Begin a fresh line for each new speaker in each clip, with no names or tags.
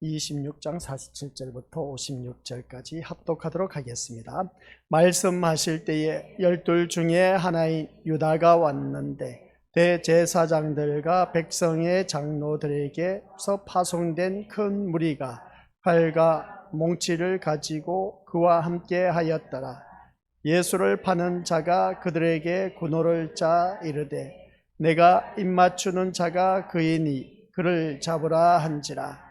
26장 47절부터 56절까지 합독하도록 하겠습니다. 말씀하실 때에 12 중에 하나인 유다가 왔는데 대제사장들과 백성의 장로들에게서 파송된 큰 무리가 칼과 몽치를 가지고 그와 함께 하였더라. 예수를 파는 자가 그들에게 군호를 짜 이르되 내가 입맞추는 자가 그이니 그를 잡으라 한지라.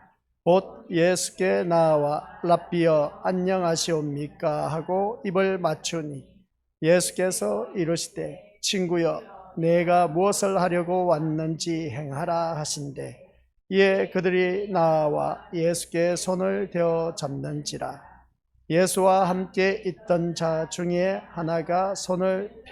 곧 예수께 나와 랍비여 안녕하시옵니까 하고 입을 맞추니 예수께서 이르시되 친구여 내가 무엇을 하려고 왔는지 행하라 하신대 이에 그들이 나와 예수께 손을 대어 잡는지라. 예수와 함께 있던 자 중에 하나가 손을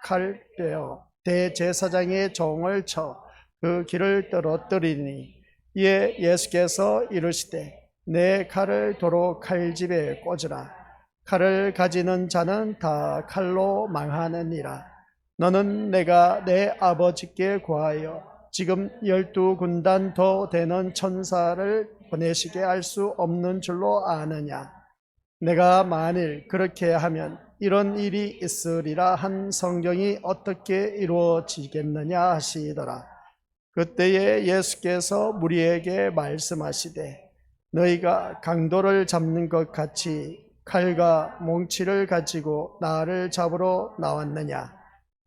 칼 빼어 대제사장의 종을 쳐 그 길을 떨어뜨리니 이에 예수께서 이르시되 내 칼을 도로 칼집에 꽂으라. 칼을 가지는 자는 다 칼로 망하느니라. 너는 내가 내 아버지께 구하여 지금 12군단 더 되는 천사를 보내시게 할 수 없는 줄로 아느냐. 내가 만일 그렇게 하면 이런 일이 있으리라 한 성경이 어떻게 이루어지겠느냐 하시더라. 그때에 예수께서 무리에게 말씀하시되 너희가 강도를 잡는 것 같이 칼과 몽치를 가지고 나를 잡으러 나왔느냐.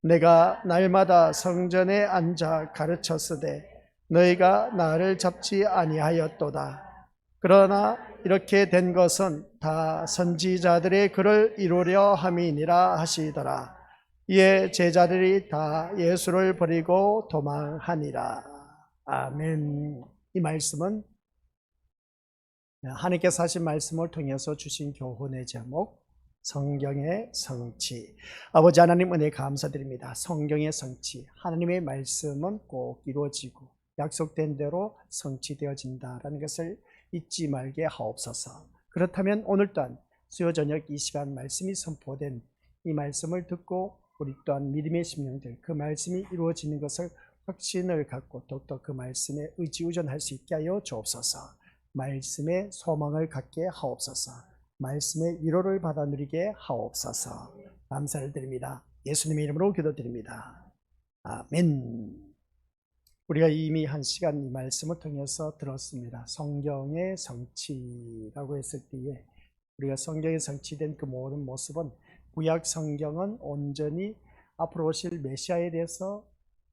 내가 날마다 성전에 앉아 가르쳤으되 너희가 나를 잡지 아니하였도다. 그러나 이렇게 된 것은 다 선지자들의 글을 이루려 함이니라 하시더라. 이에 제자들이 다 예수를 버리고 도망하니라. 아멘. 이 말씀은 하나님께서 하신 말씀을 통해서 주신 교훈의 제목 성경의 성취. 아버지 하나님 은혜 감사드립니다. 성경의 성취. 하나님의 말씀은 꼭 이루어지고 약속된 대로 성취되어진다라는 것을 잊지 말게 하옵소서. 그렇다면 오늘 또한 수요 저녁 이 시간 말씀이 선포된 이 말씀을 듣고 우리 또한 믿음의 심령들 그 말씀이 이루어지는 것을 확신을 갖고 더욱더 그 말씀에 의지의존할 수 있게 하여 주옵소서. 말씀에 소망을 갖게 하옵소서. 말씀의 위로를 받아 누리게 하옵소서. 감사를 드립니다. 예수님의 이름으로 기도드립니다. 아멘. 우리가 이미 한 시간 이 말씀을 통해서 들었습니다. 성경의 성취라고 했을 때에 우리가 성경에 성취된 그 모든 모습은 구약 성경은 온전히 앞으로 오실 메시아에 대해서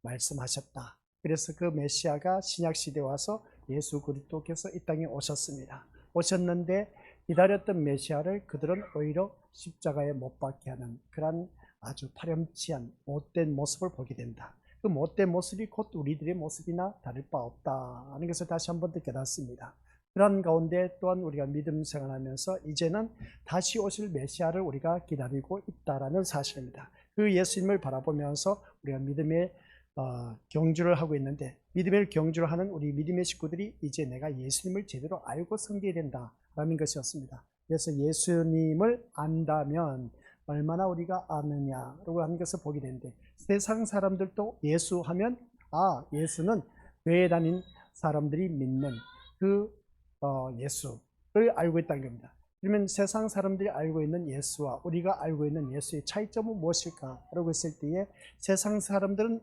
말씀하셨다. 그래서 그 메시아가 신약 시대에 와서 예수 그리스도께서 이 땅에 오셨습니다. 오셨는데 기다렸던 메시아를 그들은 오히려 십자가에 못 박게 하는 그런 아주 파렴치한 못된 모습을 보게 된다. 그 못된 모습이 곧 우리들의 모습이나 다를 바 없다 하는 것을 다시 한 번 더 깨닫습니다. 그런 가운데 또한 우리가 믿음 생활하면서 이제는 다시 오실 메시아를 우리가 기다리고 있다라는 사실입니다. 그 예수님을 바라보면서 우리가 믿음의 경주를 하고 있는데 믿음의 경주를 하는 우리 믿음의 식구들이 이제 내가 예수님을 제대로 알고 섬겨야 된다라는 것이었습니다. 그래서 예수님을 안다면 얼마나 우리가 아느냐라고 하는 것을 보게 되는데 세상 사람들도 예수하면 예수는 교회 다닌 사람들이 믿는 그 예수를 알고 있다는 겁니다. 그러면 세상 사람들이 알고 있는 예수와 우리가 알고 있는 예수의 차이점은 무엇일까라고 했을 때에 세상 사람들은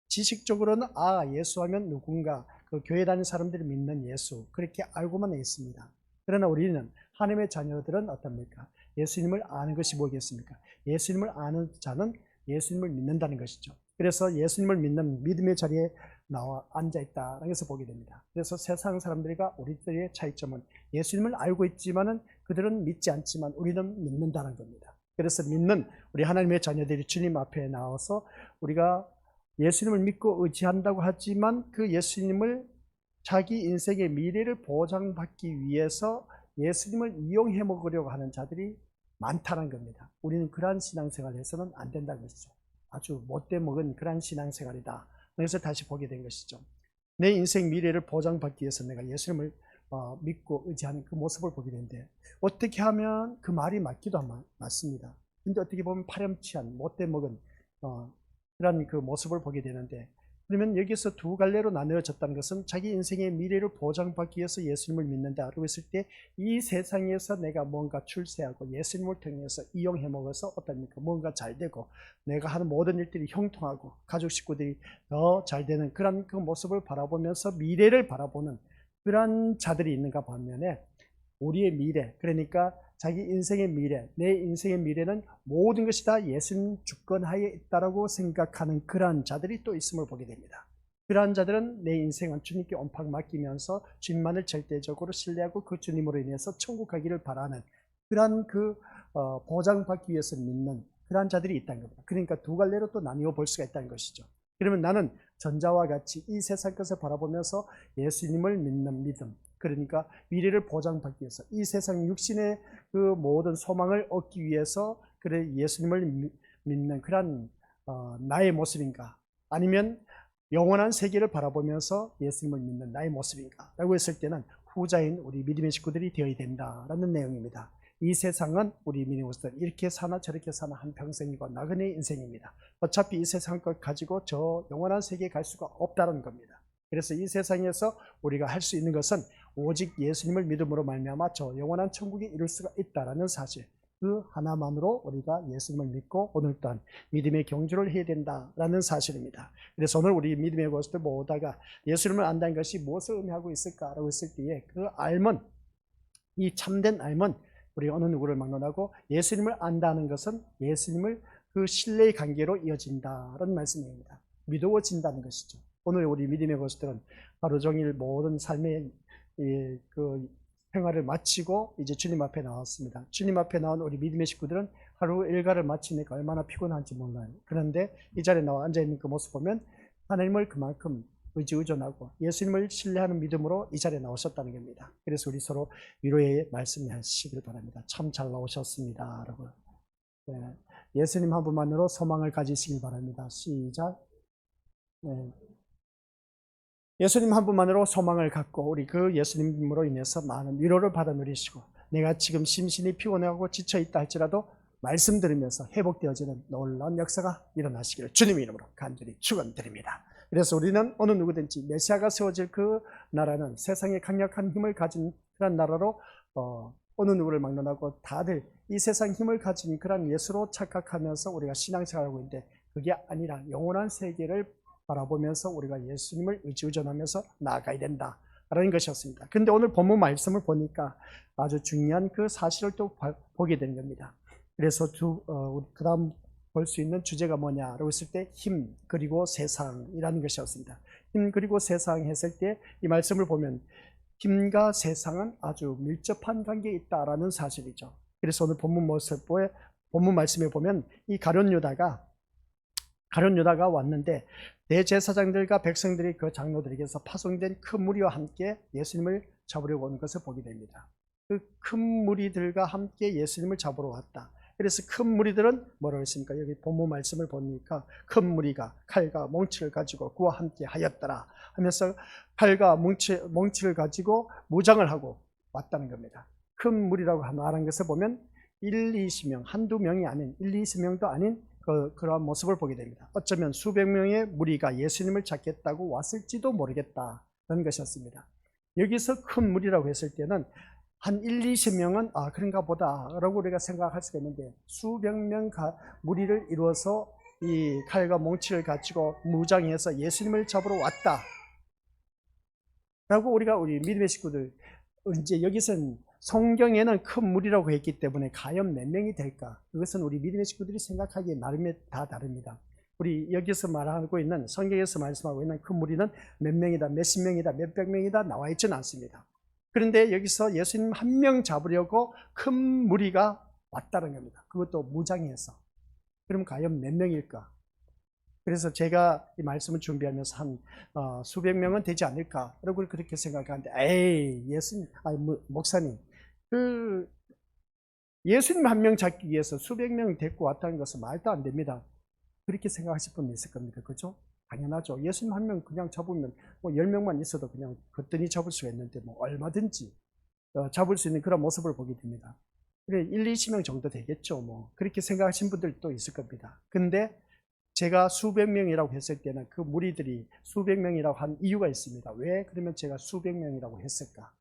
지식적으로는 예수하면 누군가 그 교회 다니는 사람들이 믿는 예수 그렇게 알고만 있습니다. 그러나 우리는 하나님의 자녀들은 어떻습니까? 예수님을 아는 것이 뭐겠습니까? 예수님을 아는 자는 예수님을 믿는다는 것이죠. 그래서 예수님을 믿는 믿음의 자리에 나와 앉아있다는 것을 보게 됩니다. 그래서 세상 사람들과 우리들의 차이점은 예수님을 알고 있지만은 그들은 믿지 않지만 우리는 믿는다는 겁니다. 그래서 믿는 우리 하나님의 자녀들이 주님 앞에 나와서 우리가 예수님을 믿고 의지한다고 하지만 그 예수님을 자기 인생의 미래를 보장받기 위해서 예수님을 이용해 먹으려고 하는 자들이 많다는 겁니다. 우리는 그러한 신앙생활을 해서는 안 된다는 것이죠. 아주 못돼 먹은 그러한 신앙생활이다. 그래서 다시 보게 된 것이죠. 내 인생 미래를 보장받기 위해서 내가 예수님을 믿고 의지하는 그 모습을 보게 되는데 어떻게 하면 그 말이 맞기도 맞습니다. 근데 어떻게 보면 파렴치한 못돼 먹은 그런 그 모습을 보게 되는데 그러면 여기서 두 갈래로 나누어졌다는 것은 자기 인생의 미래를 보장받기 위해서 예수님을 믿는다라고 했을 때 이 세상에서 내가 뭔가 출세하고 예수님을 통해서 이용해 먹어서 어떻습니까? 뭔가 잘 되고 내가 하는 모든 일들이 형통하고 가족 식구들이 더 잘 되는 그런 그 모습을 바라보면서 미래를 바라보는 그런 자들이 있는가 반면에 우리의 미래, 그러니까 자기 인생의 미래, 내 인생의 미래는 모든 것이 다 예수님 주권하에 있다라고 생각하는 그러한 자들이 또 있음을 보게 됩니다. 그러한 자들은 내 인생은 주님께 온팍 맡기면서 주님만을 절대적으로 신뢰하고 그 주님으로 인해서 천국 가기를 바라는 그러한 보장받기 위해서 믿는 그러한 자들이 있다는 겁니다. 그러니까 두 갈래로 또 나뉘어 볼 수가 있다는 것이죠. 그러면 나는 전자와 같이 이 세상 것을 바라보면서 예수님을 믿는 믿음, 그러니까 미래를 보장받기 위해서 이 세상 육신의 그 모든 소망을 얻기 위해서 그래 예수님을 믿는 그런 나의 모습인가, 아니면 영원한 세계를 바라보면서 예수님을 믿는 나의 모습인가 라고 했을 때는 후자인 우리 믿음의 식구들이 되어야 된다라는 내용입니다. 이 세상은 우리 믿음의 식구들 이렇게 사나 저렇게 사나 한평생이고 나그네 인생입니다. 어차피 이 세상 것 가지고 저 영원한 세계에 갈 수가 없다는 겁니다. 그래서 이 세상에서 우리가 할 수 있는 것은 오직 예수님을 믿음으로 말미암아 저 영원한 천국에 이룰 수가 있다라는 사실, 그 하나만으로 우리가 예수님을 믿고 오늘 또한 믿음의 경주를 해야 된다라는 사실입니다. 그래서 오늘 우리 믿음의 것들 모두가 예수님을 안다는 것이 무엇을 의미하고 있을까라고 했을 때에 그 알면, 이 참된 알면 우리 어느 누구를 막론하고 예수님을 안다는 것은 예수님을 그 신뢰의 관계로 이어진다라는 말씀입니다. 믿어진다는 것이죠. 오늘 우리 믿음의 것들은 하루 종일 모든 삶의 그 생활을 마치고 이제 주님 앞에 나왔습니다. 주님 앞에 나온 우리 믿음의 식구들은 하루 일과를 마치니까 얼마나 피곤한지 몰라요. 그런데 이 자리에 나와 앉아있는 그 모습 보면 하나님을 그만큼 의존하고 예수님을 신뢰하는 믿음으로 이 자리에 나오셨다는 겁니다. 그래서 우리 서로 위로의 말씀하시길 바랍니다. 참 잘 나오셨습니다, 여러분. 네. 예수님 한 분만으로 소망을 가지시길 바랍니다. 시작. 네. 예수님 한 분만으로 소망을 갖고 우리 그 예수님으로 인해서 많은 위로를 받아 누리시고, 내가 지금 심신이 피곤하고 지쳐있다 할지라도 말씀 들으면서 회복되어지는 놀라운 역사가 일어나시기를 주님 이름으로 간절히 축원드립니다. 그래서 우리는 어느 누구든지 메시아가 세워질 그 나라는 세상에 강력한 힘을 가진 그런 나라로 어느 누구를 막론하고 다들 이 세상 힘을 가진 그런 예수로 착각하면서 우리가 신앙생활하고 있는데, 그게 아니라 영원한 세계를 바라보면서 우리가 예수님을 의존하면서 나아가야 된다라는 것이었습니다. 그런데 오늘 본문 말씀을 보니까 아주 중요한 그 사실을 또 보게 되는 겁니다. 그래서 그 다음 볼 수 있는 주제가 뭐냐라고 했을 때 힘 그리고 세상이라는 것이었습니다. 힘 그리고 세상 했을 때 이 말씀을 보면 힘과 세상은 아주 밀접한 관계에 있다라는 사실이죠. 그래서 오늘 본문 말씀에 보면 이 가룟 유다가 왔는데 대제사장들과 백성들이 그 장로들에게서 파송된 큰 무리와 함께 예수님을 잡으려고 온 것을 보게 됩니다. 그 큰 무리들과 함께 예수님을 잡으러 왔다. 그래서 큰 무리들은 뭐라고 했습니까? 여기 본문 말씀을 보니까 큰 무리가 칼과 몽치를 가지고 그와 함께 하였더라 하면서 칼과 몽치를 가지고 무장을 하고 왔다는 겁니다. 큰 무리라고 말한 것을 보면 20명, 한두 명이 아닌 20명도 아닌 그러한 모습을 보게 됩니다. 어쩌면 수백 명의 무리가 예수님을 찾겠다고 왔을지도 모르겠다는 것이었습니다. 여기서 큰 무리라고 했을 때는 한 20명은 그런가 보다 라고 우리가 생각할 수가 있는데, 수백 명 무리를 이루어서 이 칼과 몽치를 가지고 무장해서 예수님을 잡으러 왔다 라고 우리 믿음의 식구들, 이제 여기서는 성경에는 큰 무리라고 했기 때문에 과연 몇 명이 될까? 그것은 우리 믿음의 식구들이 생각하기에 나름에 다 다릅니다. 우리 여기서 말하고 있는, 성경에서 말씀하고 있는 큰 무리는 몇 명이다, 몇십 명이다, 몇백 명이다 나와 있지는 않습니다. 그런데 여기서 예수님 한 명 잡으려고 큰 무리가 왔다는 겁니다. 그것도 무장해서. 그럼 과연 몇 명일까? 그래서 제가 이 말씀을 준비하면서 한 수백 명은 되지 않을까? 라고 그렇게 생각하는데, 목사님, 예수님 한 명 잡기 위해서 수백 명 데리고 왔다는 것은 말도 안 됩니다. 그렇게 생각하실 분 있을 겁니다. 그죠? 당연하죠. 예수님 한 명 그냥 잡으면 10명만 있어도 그냥 거뜬히 잡을 수가 있는데 얼마든지 잡을 수 있는 그런 모습을 보게 됩니다. 그래 20명 정도 되겠죠. 그렇게 생각하신 분들도 있을 겁니다. 근데 제가 수백 명이라고 했을 때는 그 무리들이 수백 명이라고 한 이유가 있습니다. 왜 그러면 제가 수백 명이라고 했을까?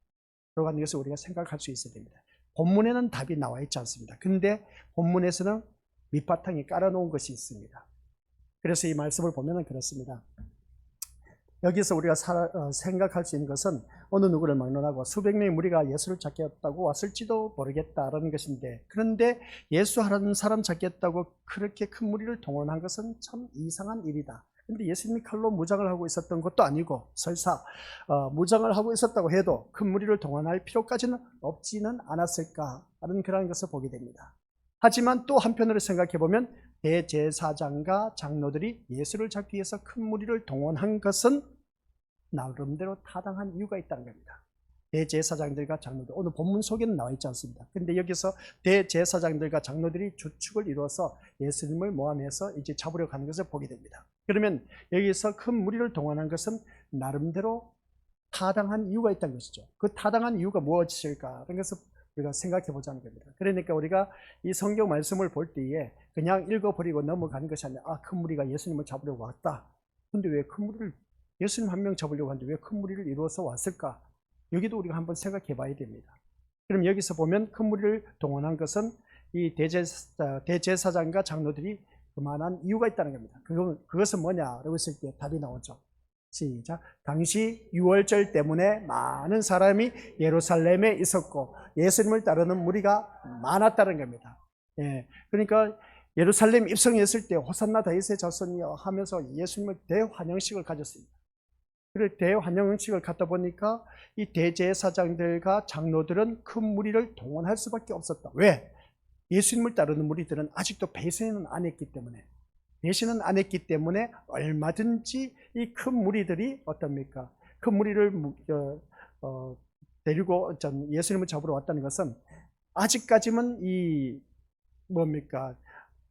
그러고 하는 것을 우리가 생각할 수 있어야 됩니다. 본문에는 답이 나와 있지 않습니다. 근데 본문에서는 밑바탕에 깔아놓은 것이 있습니다. 그래서 이 말씀을 보면 그렇습니다. 여기서 우리가 생각할 수 있는 것은 어느 누구를 막론하고 수백 명의 무리가 예수를 찾겠다고 왔을지도 모르겠다라는 것인데, 그런데 예수 하는 사람 찾겠다고 그렇게 큰 무리를 동원한 것은 참 이상한 일이다. 근데 예수님이 칼로 무장을 하고 있었던 것도 아니고 설사 무장을 하고 있었다고 해도 큰 무리를 동원할 필요까지는 없지는 않았을까라는 그런 것을 보게 됩니다. 하지만 또 한편으로 생각해 보면 대제사장과 장로들이 예수를 잡기 위해서 큰 무리를 동원한 것은 나름대로 타당한 이유가 있다는 겁니다. 대제사장들과 장로들, 오늘 본문 속에는 나와 있지 않습니다. 근데 여기서 대제사장들과 장로들이 주축을 이루어서 예수님을 모함해서 이제 잡으려 가는 것을 보게 됩니다. 그러면 여기서 큰 무리를 동원한 것은 나름대로 타당한 이유가 있다는 것이죠. 그 타당한 이유가 무엇일까? 그런 것을 우리가 생각해 보자는 겁니다. 그러니까 우리가 이 성경 말씀을 볼 때에 그냥 읽어버리고 넘어가는 것이 아니라, 큰 무리가 예수님을 잡으려고 왔다. 근데 왜 큰 무리를, 예수님 한 명 잡으려고 하는데 왜 큰 무리를 이루어서 왔을까? 여기도 우리가 한번 생각해 봐야 됩니다. 그럼 여기서 보면 큰 무리를 동원한 것은 이 대제사장과 장로들이 그만한 이유가 있다는 겁니다. 그것은 뭐냐라고 했을 때 답이 나오죠. 시작. 당시 유월절 때문에 많은 사람이 예루살렘에 있었고 예수님을 따르는 무리가 많았다는 겁니다. 예, 그러니까 예루살렘 입성했을 때 호산나 다윗의 자손이여 하면서 예수님을 대환영식을 가졌습니다. 그리고 대환영식을 갖다 보니까 이 대제사장들과 장로들은 큰 무리를 동원할 수밖에 없었다. 왜? 예수님을 따르는 무리들은 아직도 배신은 안 했기 때문에, 배신은 안 했기 때문에 얼마든지 이 큰 무리들이 어떻습니까? 큰 무리를 데리고 예수님을 잡으러 왔다는 것은 아직까지는 이 뭡니까?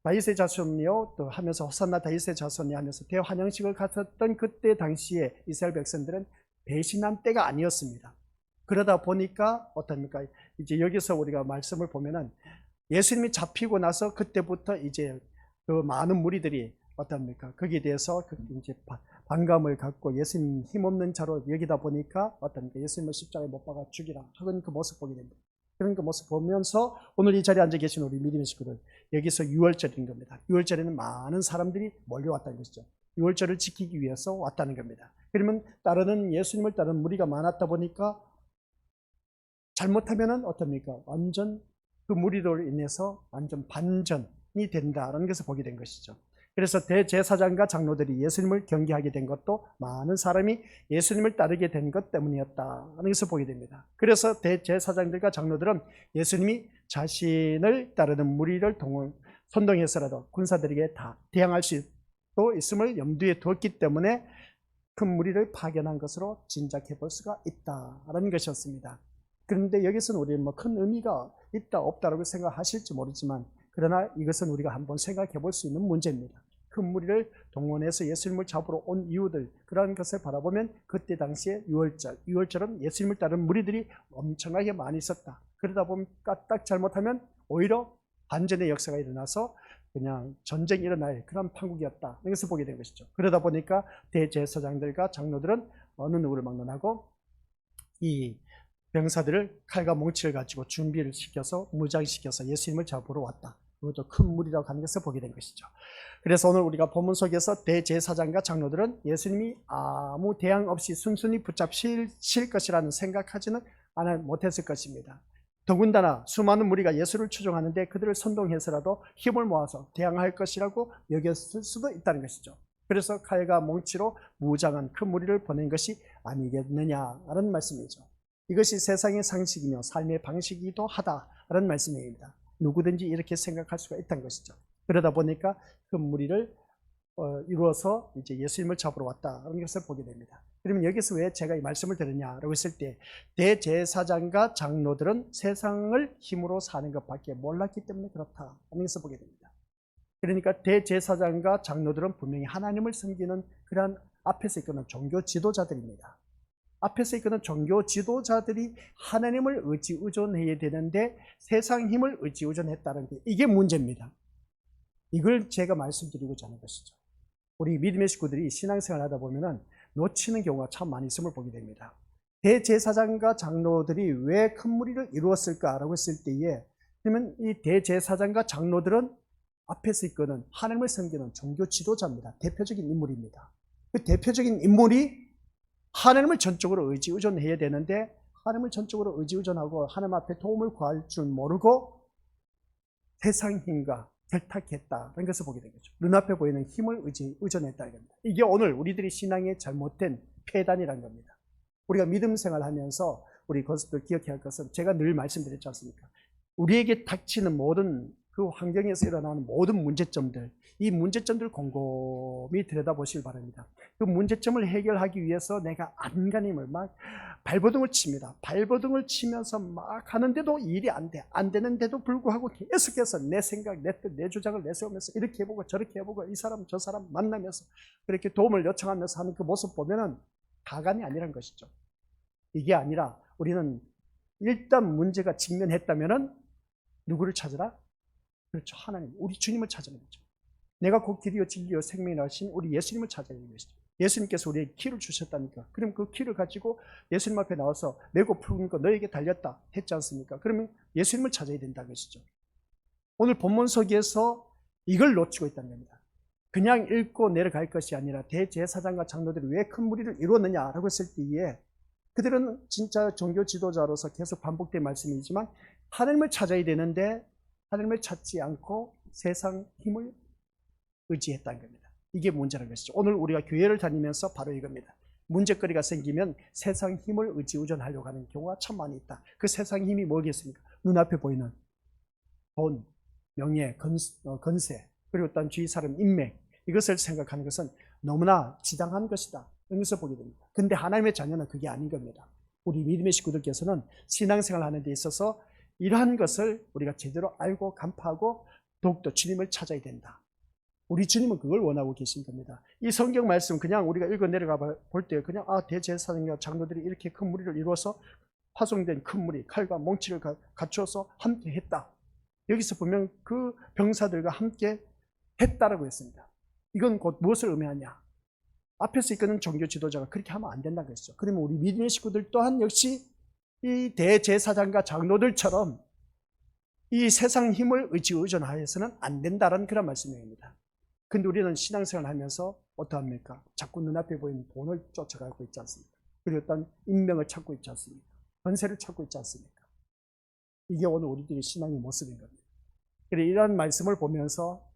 다윗의 자손이요 또 하면서 호산나 다윗의 자손이 하면서 대환영식을 갖았던 그때 당시에 이스라엘 백성들은 배신한 때가 아니었습니다. 그러다 보니까 어떻습니까? 이제 여기서 우리가 말씀을 보면은 예수님이 잡히고 나서 그때부터 이제 그 많은 무리들이 어떻습니까? 거기에 대해서 이제 반감을 갖고 예수님 힘없는 자로 여기다 보니까 어떻습니까? 예수님을 십자가에 못 박아 죽이라 하는 그 모습 보게 됩니다. 그런 그 모습 보면서 오늘 이 자리에 앉아 계신 우리 믿음의 식구들, 여기서 유월절인 겁니다. 유월절에는 많은 사람들이 몰려왔다는 것이죠. 유월절을 지키기 위해서 왔다는 겁니다. 그러면 예수님을 따르는 무리가 많았다 보니까 잘못하면은 어떻습니까? 완전 그 무리로 인해서 완전 반전이 된다는 것을 보게 된 것이죠. 그래서 대제사장과 장로들이 예수님을 경계하게 된 것도 많은 사람이 예수님을 따르게 된 것 때문이었다는 것을 보게 됩니다. 그래서 대제사장들과 장로들은 예수님이 자신을 따르는 무리를 선동해서라도 군사들에게 다 대항할 수 있음을 염두에 두었기 때문에 큰 무리를 파견한 것으로 짐작해 볼 수가 있다는 것이었습니다. 그런데 여기서는 우리 큰 의미가 있다 없다라고 생각하실지 모르지만, 그러나 이것은 우리가 한번 생각해 볼 수 있는 문제입니다. 큰 무리를 동원해서 예수님을 잡으러 온 이유들, 그런 것을 바라보면 그때 당시에 유월절은 예수님을 따르는 무리들이 엄청나게 많이 있었다. 그러다 보면 까딱 잘못하면 오히려 반전의 역사가 일어나서 그냥 전쟁이 일어날 그런 판국이었다. 이것을 보게 된 것이죠. 그러다 보니까 대제사장들과 장로들은 어느 누구를 막론하고 이 병사들을 칼과 몽치를 가지고 준비를 시켜서 무장시켜서 예수님을 잡으러 왔다. 그것도 큰 무리라고 하는 것을 보게 된 것이죠. 그래서 오늘 우리가 본문 속에서 대제사장과 장로들은 예수님이 아무 대항 없이 순순히 붙잡힐 것이라는 생각하지는 못했을 것입니다. 더군다나 수많은 무리가 예수를 추종하는데 그들을 선동해서라도 힘을 모아서 대항할 것이라고 여겼을 수도 있다는 것이죠. 그래서 칼과 몽치로 무장한 큰 무리를 보낸 것이 아니겠느냐라는 말씀이죠. 이것이 세상의 상식이며 삶의 방식이기도 하다라는 말씀입니다. 누구든지 이렇게 생각할 수가 있다는 것이죠. 그러다 보니까 그 무리를 이루어서 이제 예수님을 잡으러 왔다는 것을 보게 됩니다. 그러면 여기서 왜 제가 이 말씀을 드렸냐라고 했을 때, 대제사장과 장로들은 세상을 힘으로 사는 것밖에 몰랐기 때문에 그렇다는 것을 보게 됩니다. 그러니까 대제사장과 장로들은 분명히 하나님을 섬기는 그러한 앞에서 이끄는 종교 지도자들입니다. 앞에서 이끄는 종교 지도자들이 하나님을 의지의존해야 되는데 세상 힘을 의지의존했다는 게 이게 문제입니다. 이걸 제가 말씀드리고자 하는 것이죠. 우리 믿음의 식구들이 신앙생활 하다 보면은 놓치는 경우가 참 많이 있음을 보게 됩니다. 대제사장과 장로들이 왜 큰 무리를 이루었을까라고 했을 때에, 그러면 이 대제사장과 장로들은 앞에서 이끄는 하나님을 섬기는 종교 지도자입니다. 대표적인 인물입니다. 그 대표적인 인물이 하나님을 전적으로 의지의존해야 되는데, 하나님을 전적으로 의지의존하고 하나님 앞에 도움을 구할 줄 모르고 세상 힘과 결탁했다는 것을 보게 된 거죠. 눈앞에 보이는 힘을 의존했다는 겁니다. 이게 오늘 우리들이 신앙의 잘못된 폐단이라는 겁니다. 우리가 믿음 생활하면서 우리 그것을 기억해야 할 것은, 제가 늘 말씀드렸지 않습니까? 우리에게 닥치는 모든 그 환경에서 일어나는 모든 문제점들, 이 문제점들 곰곰이 들여다보시길 바랍니다. 그 문제점을 해결하기 위해서 내가 안간힘을 막 발버둥을 칩니다. 발버둥을 치면서 막 하는데도 일이 안 돼. 안 되는데도 불구하고 계속해서 내 생각, 내 뜻, 내 주장을 내세우면서 이렇게 해보고 저렇게 해보고 이 사람 저 사람 만나면서 그렇게 도움을 요청하면서 하는 그 모습 보면은 가관이 아니란 것이죠. 이게 아니라 우리는 일단 문제가 직면했다면은 누구를 찾으라? 그렇죠. 하나님, 우리 주님을 찾는 거죠. 내가 곧 길이요 진리요 생명이라 하신 우리 예수님을 찾아야 되는 것이죠. 예수님께서 우리에게 키를 주셨다니까. 그럼 그 키를 가지고 예수님 앞에 나와서 메고 푸는 거 너에게 달렸다 했지 않습니까? 그러면 예수님을 찾아야 된다는 것이죠. 오늘 본문 속에서 이걸 놓치고 있다는 겁니다. 그냥 읽고 내려갈 것이 아니라 대제사장과 장로들이 왜 큰 무리를 이루었느냐라고 했을 때에, 그들은 진짜 종교 지도자로서 계속 반복된 말씀이지만 하나님을 찾아야 되는데 하나님을 찾지 않고 세상 힘을 의지했다는 겁니다. 이게 문제라는 것이죠. 오늘 우리가 교회를 다니면서 바로 이겁니다. 문제거리가 생기면 세상 힘을 의지의존하려고 하는 경우가 참 많이 있다. 그 세상 힘이 뭐겠습니까? 눈앞에 보이는 돈, 명예, 건세, 그리고 또한 주위 사람 인맥, 이것을 생각하는 것은 너무나 지당한 것이다. 여기서 보게 됩니다. 근데 하나님의 자녀는 그게 아닌 겁니다. 우리 믿음의 식구들께서는 신앙생활 하는 데 있어서 이러한 것을 우리가 제대로 알고 간파하고 더욱더 주님을 찾아야 된다. 우리 주님은 그걸 원하고 계신 겁니다. 이 성경 말씀 그냥 우리가 읽어 내려가 볼 때 그냥 대제사장과 장로들이 이렇게 큰 무리를 이루어서 파송된 큰 무리, 칼과 몽치를 갖추어서 함께 했다. 여기서 보면 그 병사들과 함께 했다라고 했습니다. 이건 곧 무엇을 의미하냐? 앞에서 이끄는 종교 지도자가 그렇게 하면 안 된다는 것이죠. 그러면 우리 믿음의 식구들 또한 역시 이 대제사장과 장로들처럼 이 세상 힘을 의존하여서는 안 된다는 그런 말씀입니다. 근데 우리는 신앙생활을 하면서 어떠합니까? 자꾸 눈앞에 보이는 돈을 쫓아가고 있지 않습니까? 그리고 어떤 인명을 찾고 있지 않습니까? 권세를 찾고 있지 않습니까? 이게 오늘 우리들의 신앙의 모습인 겁니다. 그래서 이런 말씀을 보면서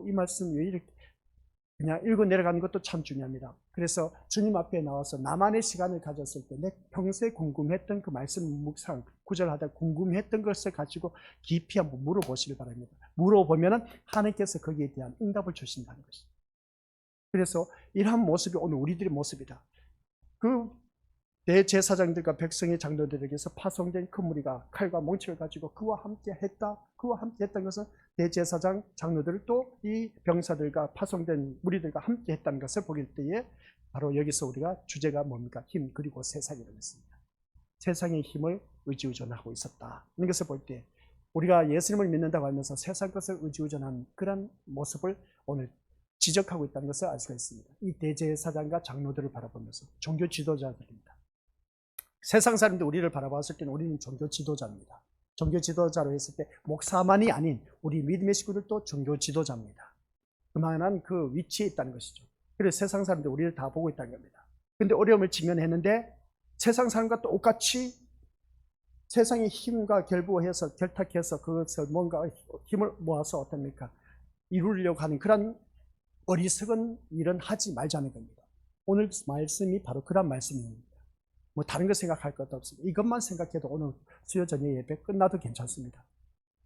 이 말씀 왜 이렇게 그냥 읽어 내려가는 것도 참 중요합니다. 그래서 주님 앞에 나와서 나만의 시간을 가졌을 때 내 평소에 궁금했던 그 말씀 묵상, 구절하다 궁금했던 것을 가지고 깊이 한번 물어보시길 바랍니다. 물어보면은 하나님께서 거기에 대한 응답을 주신다는 것입니다. 그래서 이러한 모습이 오늘 우리들의 모습이다. 그 대제사장들과 백성의 장로들에게서 파송된 큰 무리가 칼과 몽치를 가지고 그와 함께 했다. 그와 함께 했던 것은 대제사장 장로들을 또 이 병사들과 파송된 무리들과 함께 했다는 것을 보길 때에 바로 여기서 우리가 주제가 뭡니까? 힘 그리고 세상이라고 했습니다. 세상의 힘을 의지의존하고 있었다. 이런 것을 볼 때 우리가 예수님을 믿는다고 하면서 세상 것을 의지의존한 그런 모습을 오늘 지적하고 있다는 것을 알 수가 있습니다. 이 대제사장과 장로들을 바라보면서 종교 지도자들입니다. 세상 사람들 우리를 바라봤을 때는 우리는 종교 지도자입니다. 종교 지도자로 했을 때 목사만이 아닌 우리 믿음의 식구들도 종교 지도자입니다. 그만한 그 위치에 있다는 것이죠. 그래서 세상 사람들 우리를 다 보고 있다는 겁니다. 근데 어려움을 직면했는데 세상 사람과 똑같이 세상의 힘과 결부해서 결탁해서 그것을 뭔가 힘을 모아서 어떻습니까? 이루려고 하는 그런 어리석은 일은 하지 말자는 겁니다. 오늘 말씀이 바로 그런 말씀입니다. 뭐 다른 거 생각할 것도 없습니다. 이것만 생각해도 오늘 수요 저녁 예배 끝나도 괜찮습니다.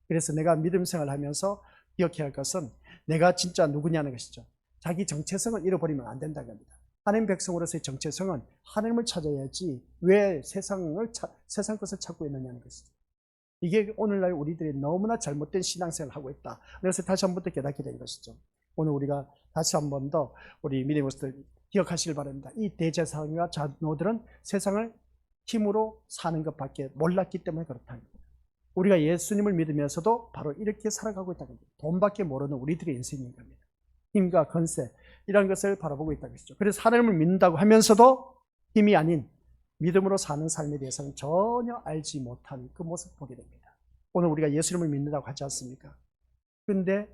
그래서 내가 믿음 생활하면서 기억해야 할 것은 내가 진짜 누구냐는 것이죠. 자기 정체성을 잃어버리면 안 된다는 겁니다. 하나님 백성으로서의 정체성은 하나님을 찾아야지 왜 세상 것을 찾고 있느냐는 것이죠. 이게 오늘날 우리들이 너무나 잘못된 신앙생활을 하고 있다. 그래서 다시 한 번 더 깨닫게 된 것이죠. 오늘 우리가 다시 한 번 더 우리 믿음의 모습을 기억하시길 바랍니다. 이 대제사장과 장로들은 세상을 힘으로 사는 것밖에 몰랐기 때문에 그렇다는 겁니다. 우리가 예수님을 믿으면서도 바로 이렇게 살아가고 있다는 겁니다. 돈밖에 모르는 우리들의 인생인 겁니다. 힘과 건세, 이런 것을 바라보고 있다는 것이죠. 그래서 하나님을 믿는다고 하면서도 힘이 아닌 믿음으로 사는 삶에 대해서는 전혀 알지 못한 그 모습을 보게 됩니다. 오늘 우리가 예수님을 믿는다고 하지 않습니까? 그런데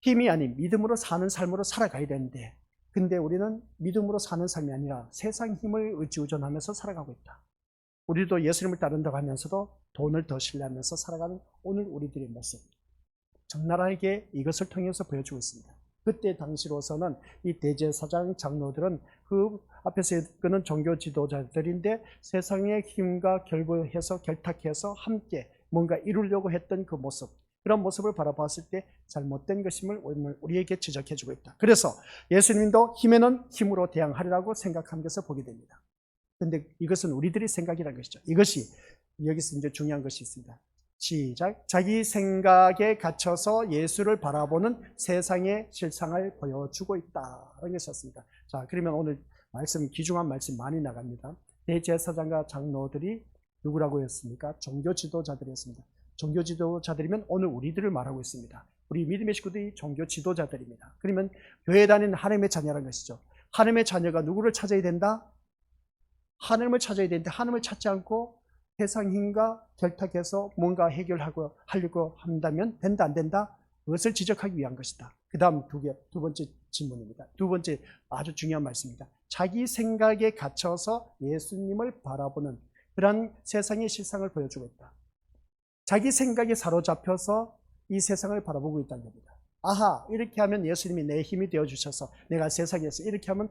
힘이 아닌 믿음으로 사는 삶으로 살아가야 되는데, 근데 우리는 믿음으로 사는 삶이 아니라 세상 힘을 의지의존하면서 살아가고 있다. 우리도 예수님을 따른다고 하면서도 돈을 더 신뢰하면서 살아가는 오늘 우리들의 모습, 적나라하게 이것을 통해서 보여주고 있습니다. 그때 당시로서는 이 대제사장 장로들은 그 앞에서 이끄는 종교 지도자들인데 세상의 힘과 결부해서 결탁해서 함께 뭔가 이루려고 했던 그 모습, 그런 모습을 바라봤을 때 잘못된 것임을 오늘 우리에게 지적해주고 있다. 그래서 예수님도 힘에는 힘으로 대항하리라고 생각한 것을 보게 됩니다. 그런데 이것은 우리들의 생각이라는 것이죠. 이것이 여기서 이제 중요한 것이 있습니다. 시작. 자기 생각에 갇혀서 예수를 바라보는 세상의 실상을 보여주고 있다. 이런 것이었습니다. 자, 그러면 오늘 말씀, 귀중한 말씀 많이 나갑니다. 대제사장과 장로들이 누구라고 했습니까? 종교 지도자들이었습니다. 종교 지도자들이면 오늘 우리들을 말하고 있습니다. 우리 믿음의 식구들이 종교 지도자들입니다. 그러면 교회에 다니는 하나님의 자녀라는 것이죠. 하나님의 자녀가 누구를 찾아야 된다? 하나님을 찾아야 되는데 하나님을 찾지 않고 세상 힘과 결탁해서 뭔가 해결하고 하려고 한다면 된다 안 된다? 그것을 지적하기 위한 것이다. 그 다음 두 번째 질문입니다. 두 번째 아주 중요한 말씀입니다. 자기 생각에 갇혀서 예수님을 바라보는 그런 세상의 실상을 보여주고 있다. 자기 생각에 사로잡혀서 이 세상을 바라보고 있다는 겁니다. 아하, 이렇게 하면 예수님이 내 힘이 되어주셔서 내가 세상에서 이렇게 하면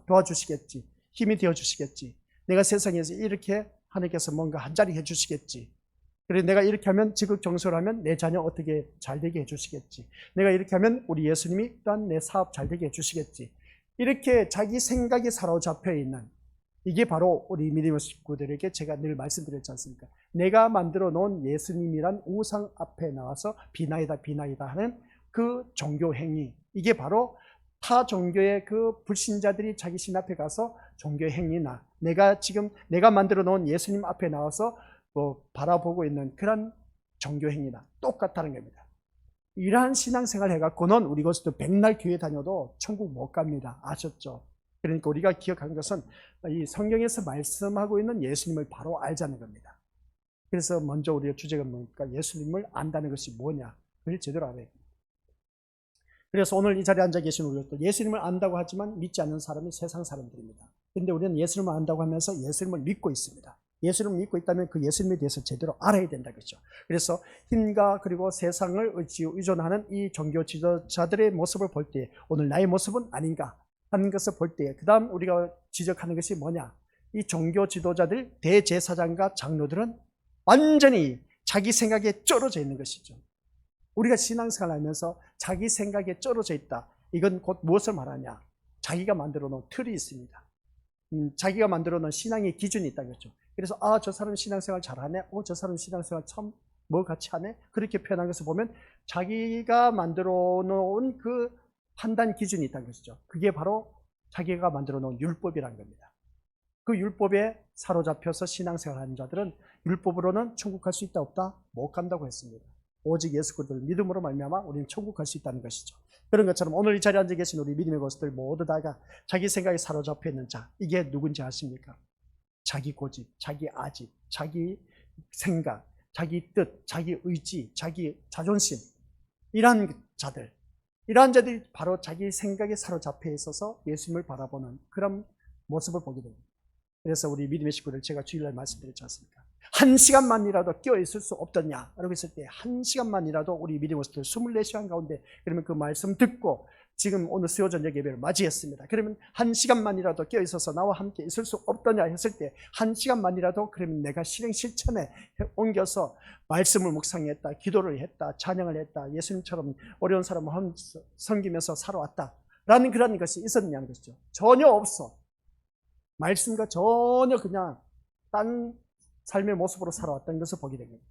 도와주시겠지, 힘이 되어주시겠지, 내가 세상에서 이렇게 하나님께서 뭔가 한자리 해주시겠지, 그래 내가 이렇게 하면 지극정성하면 내 자녀 어떻게 잘되게 해주시겠지, 내가 이렇게 하면 우리 예수님이 또한 내 사업 잘되게 해주시겠지, 이렇게 자기 생각에 사로잡혀 있는, 이게 바로 우리 믿음의 식구들에게 제가 늘 말씀드렸지 않습니까? 내가 만들어 놓은 예수님이란 우상 앞에 나와서 비나이다 비나이다 하는 그 종교 행위, 이게 바로 타 종교의 그 불신자들이 자기 신 앞에 가서 종교 행위나 내가 만들어 놓은 예수님 앞에 나와서 바라보고 있는 그런 종교 행위나 똑같다는 겁니다. 이러한 신앙생활 해갖고는 우리 것도 백날 교회 다녀도 천국 못 갑니다. 아셨죠? 그러니까 우리가 기억하는 것은 이 성경에서 말씀하고 있는 예수님을 바로 알자는 겁니다. 그래서 먼저 우리의 주제가 뭡니까? 예수님을 안다는 것이 뭐냐? 그걸 제대로 알아야 됩니다. 그래서 오늘 이 자리에 앉아 계신 우리도 예수님을 안다고 하지만 믿지 않는 사람이 세상 사람들입니다. 그런데 우리는 예수님을 안다고 하면서 예수님을 믿고 있습니다. 예수님을 믿고 있다면 그 예수님에 대해서 제대로 알아야 된다는 거죠. 그래서 힘과 그리고 세상을 의존하는 이 종교 지도자들의 모습을 볼 때 오늘 나의 모습은 아닌가 하는 것을 볼 때, 그 다음 우리가 지적하는 것이 뭐냐? 이 종교 지도자들, 대제사장과 장로들은 완전히 자기 생각에 쩔어져 있는 것이죠. 우리가 신앙생활을 하면서 자기 생각에 쩔어져 있다. 이건 곧 무엇을 말하냐? 자기가 만들어 놓은 틀이 있습니다. 자기가 만들어 놓은 신앙의 기준이 있다는 거죠. 그래서 저 사람 신앙생활 잘하네. 저 사람 신앙생활 참 뭐 같이 하네. 그렇게 표현한 것을 보면 자기가 만들어 놓은 그 판단 기준이 있다는 것이죠. 그게 바로 자기가 만들어 놓은 율법이라는 겁니다. 그 율법에 사로잡혀서 신앙생활하는 자들은 율법으로는 천국 갈 수 있다 없다? 못 간다고 했습니다. 오직 예수 그리스도를 믿음으로 말미암아 우리는 천국 갈 수 있다는 것이죠. 그런 것처럼 오늘 이 자리에 앉아 계신 우리 믿음의 것들 모두 다가 자기 생각에 사로잡혀 있는 자, 이게 누군지 아십니까? 자기 고집, 자기 아집, 자기 생각, 자기 뜻, 자기 의지, 자기 자존심, 이러한 자들, 이러한 자들이 바로 자기 생각에 사로잡혀 있어서 예수님을 바라보는 그런 모습을 보게 됩니다. 그래서 우리 믿음의 식구들, 제가 주일날 말씀드렸지 않습니까? 한 시간만이라도 껴있을 수 없더냐? 라고 했을 때 한 시간만이라도 우리 믿음의 식구들 24시간 가운데, 그러면 그 말씀 듣고 지금 오늘 수요 저녁 예배를 맞이했습니다. 그러면 한 시간만이라도 껴있어서 나와 함께 있을 수 없더냐 했을 때 한 시간만이라도 그러면 내가 실행 실천에 옮겨서 말씀을 묵상했다, 기도를 했다, 찬양을 했다, 예수님처럼 어려운 사람을 섬기면서 살아왔다 라는 그런 것이 있었느냐는 것이죠. 전혀 없어. 말씀과 전혀 그냥 딴 삶의 모습으로 살아왔다는 것을 보게 됩니다.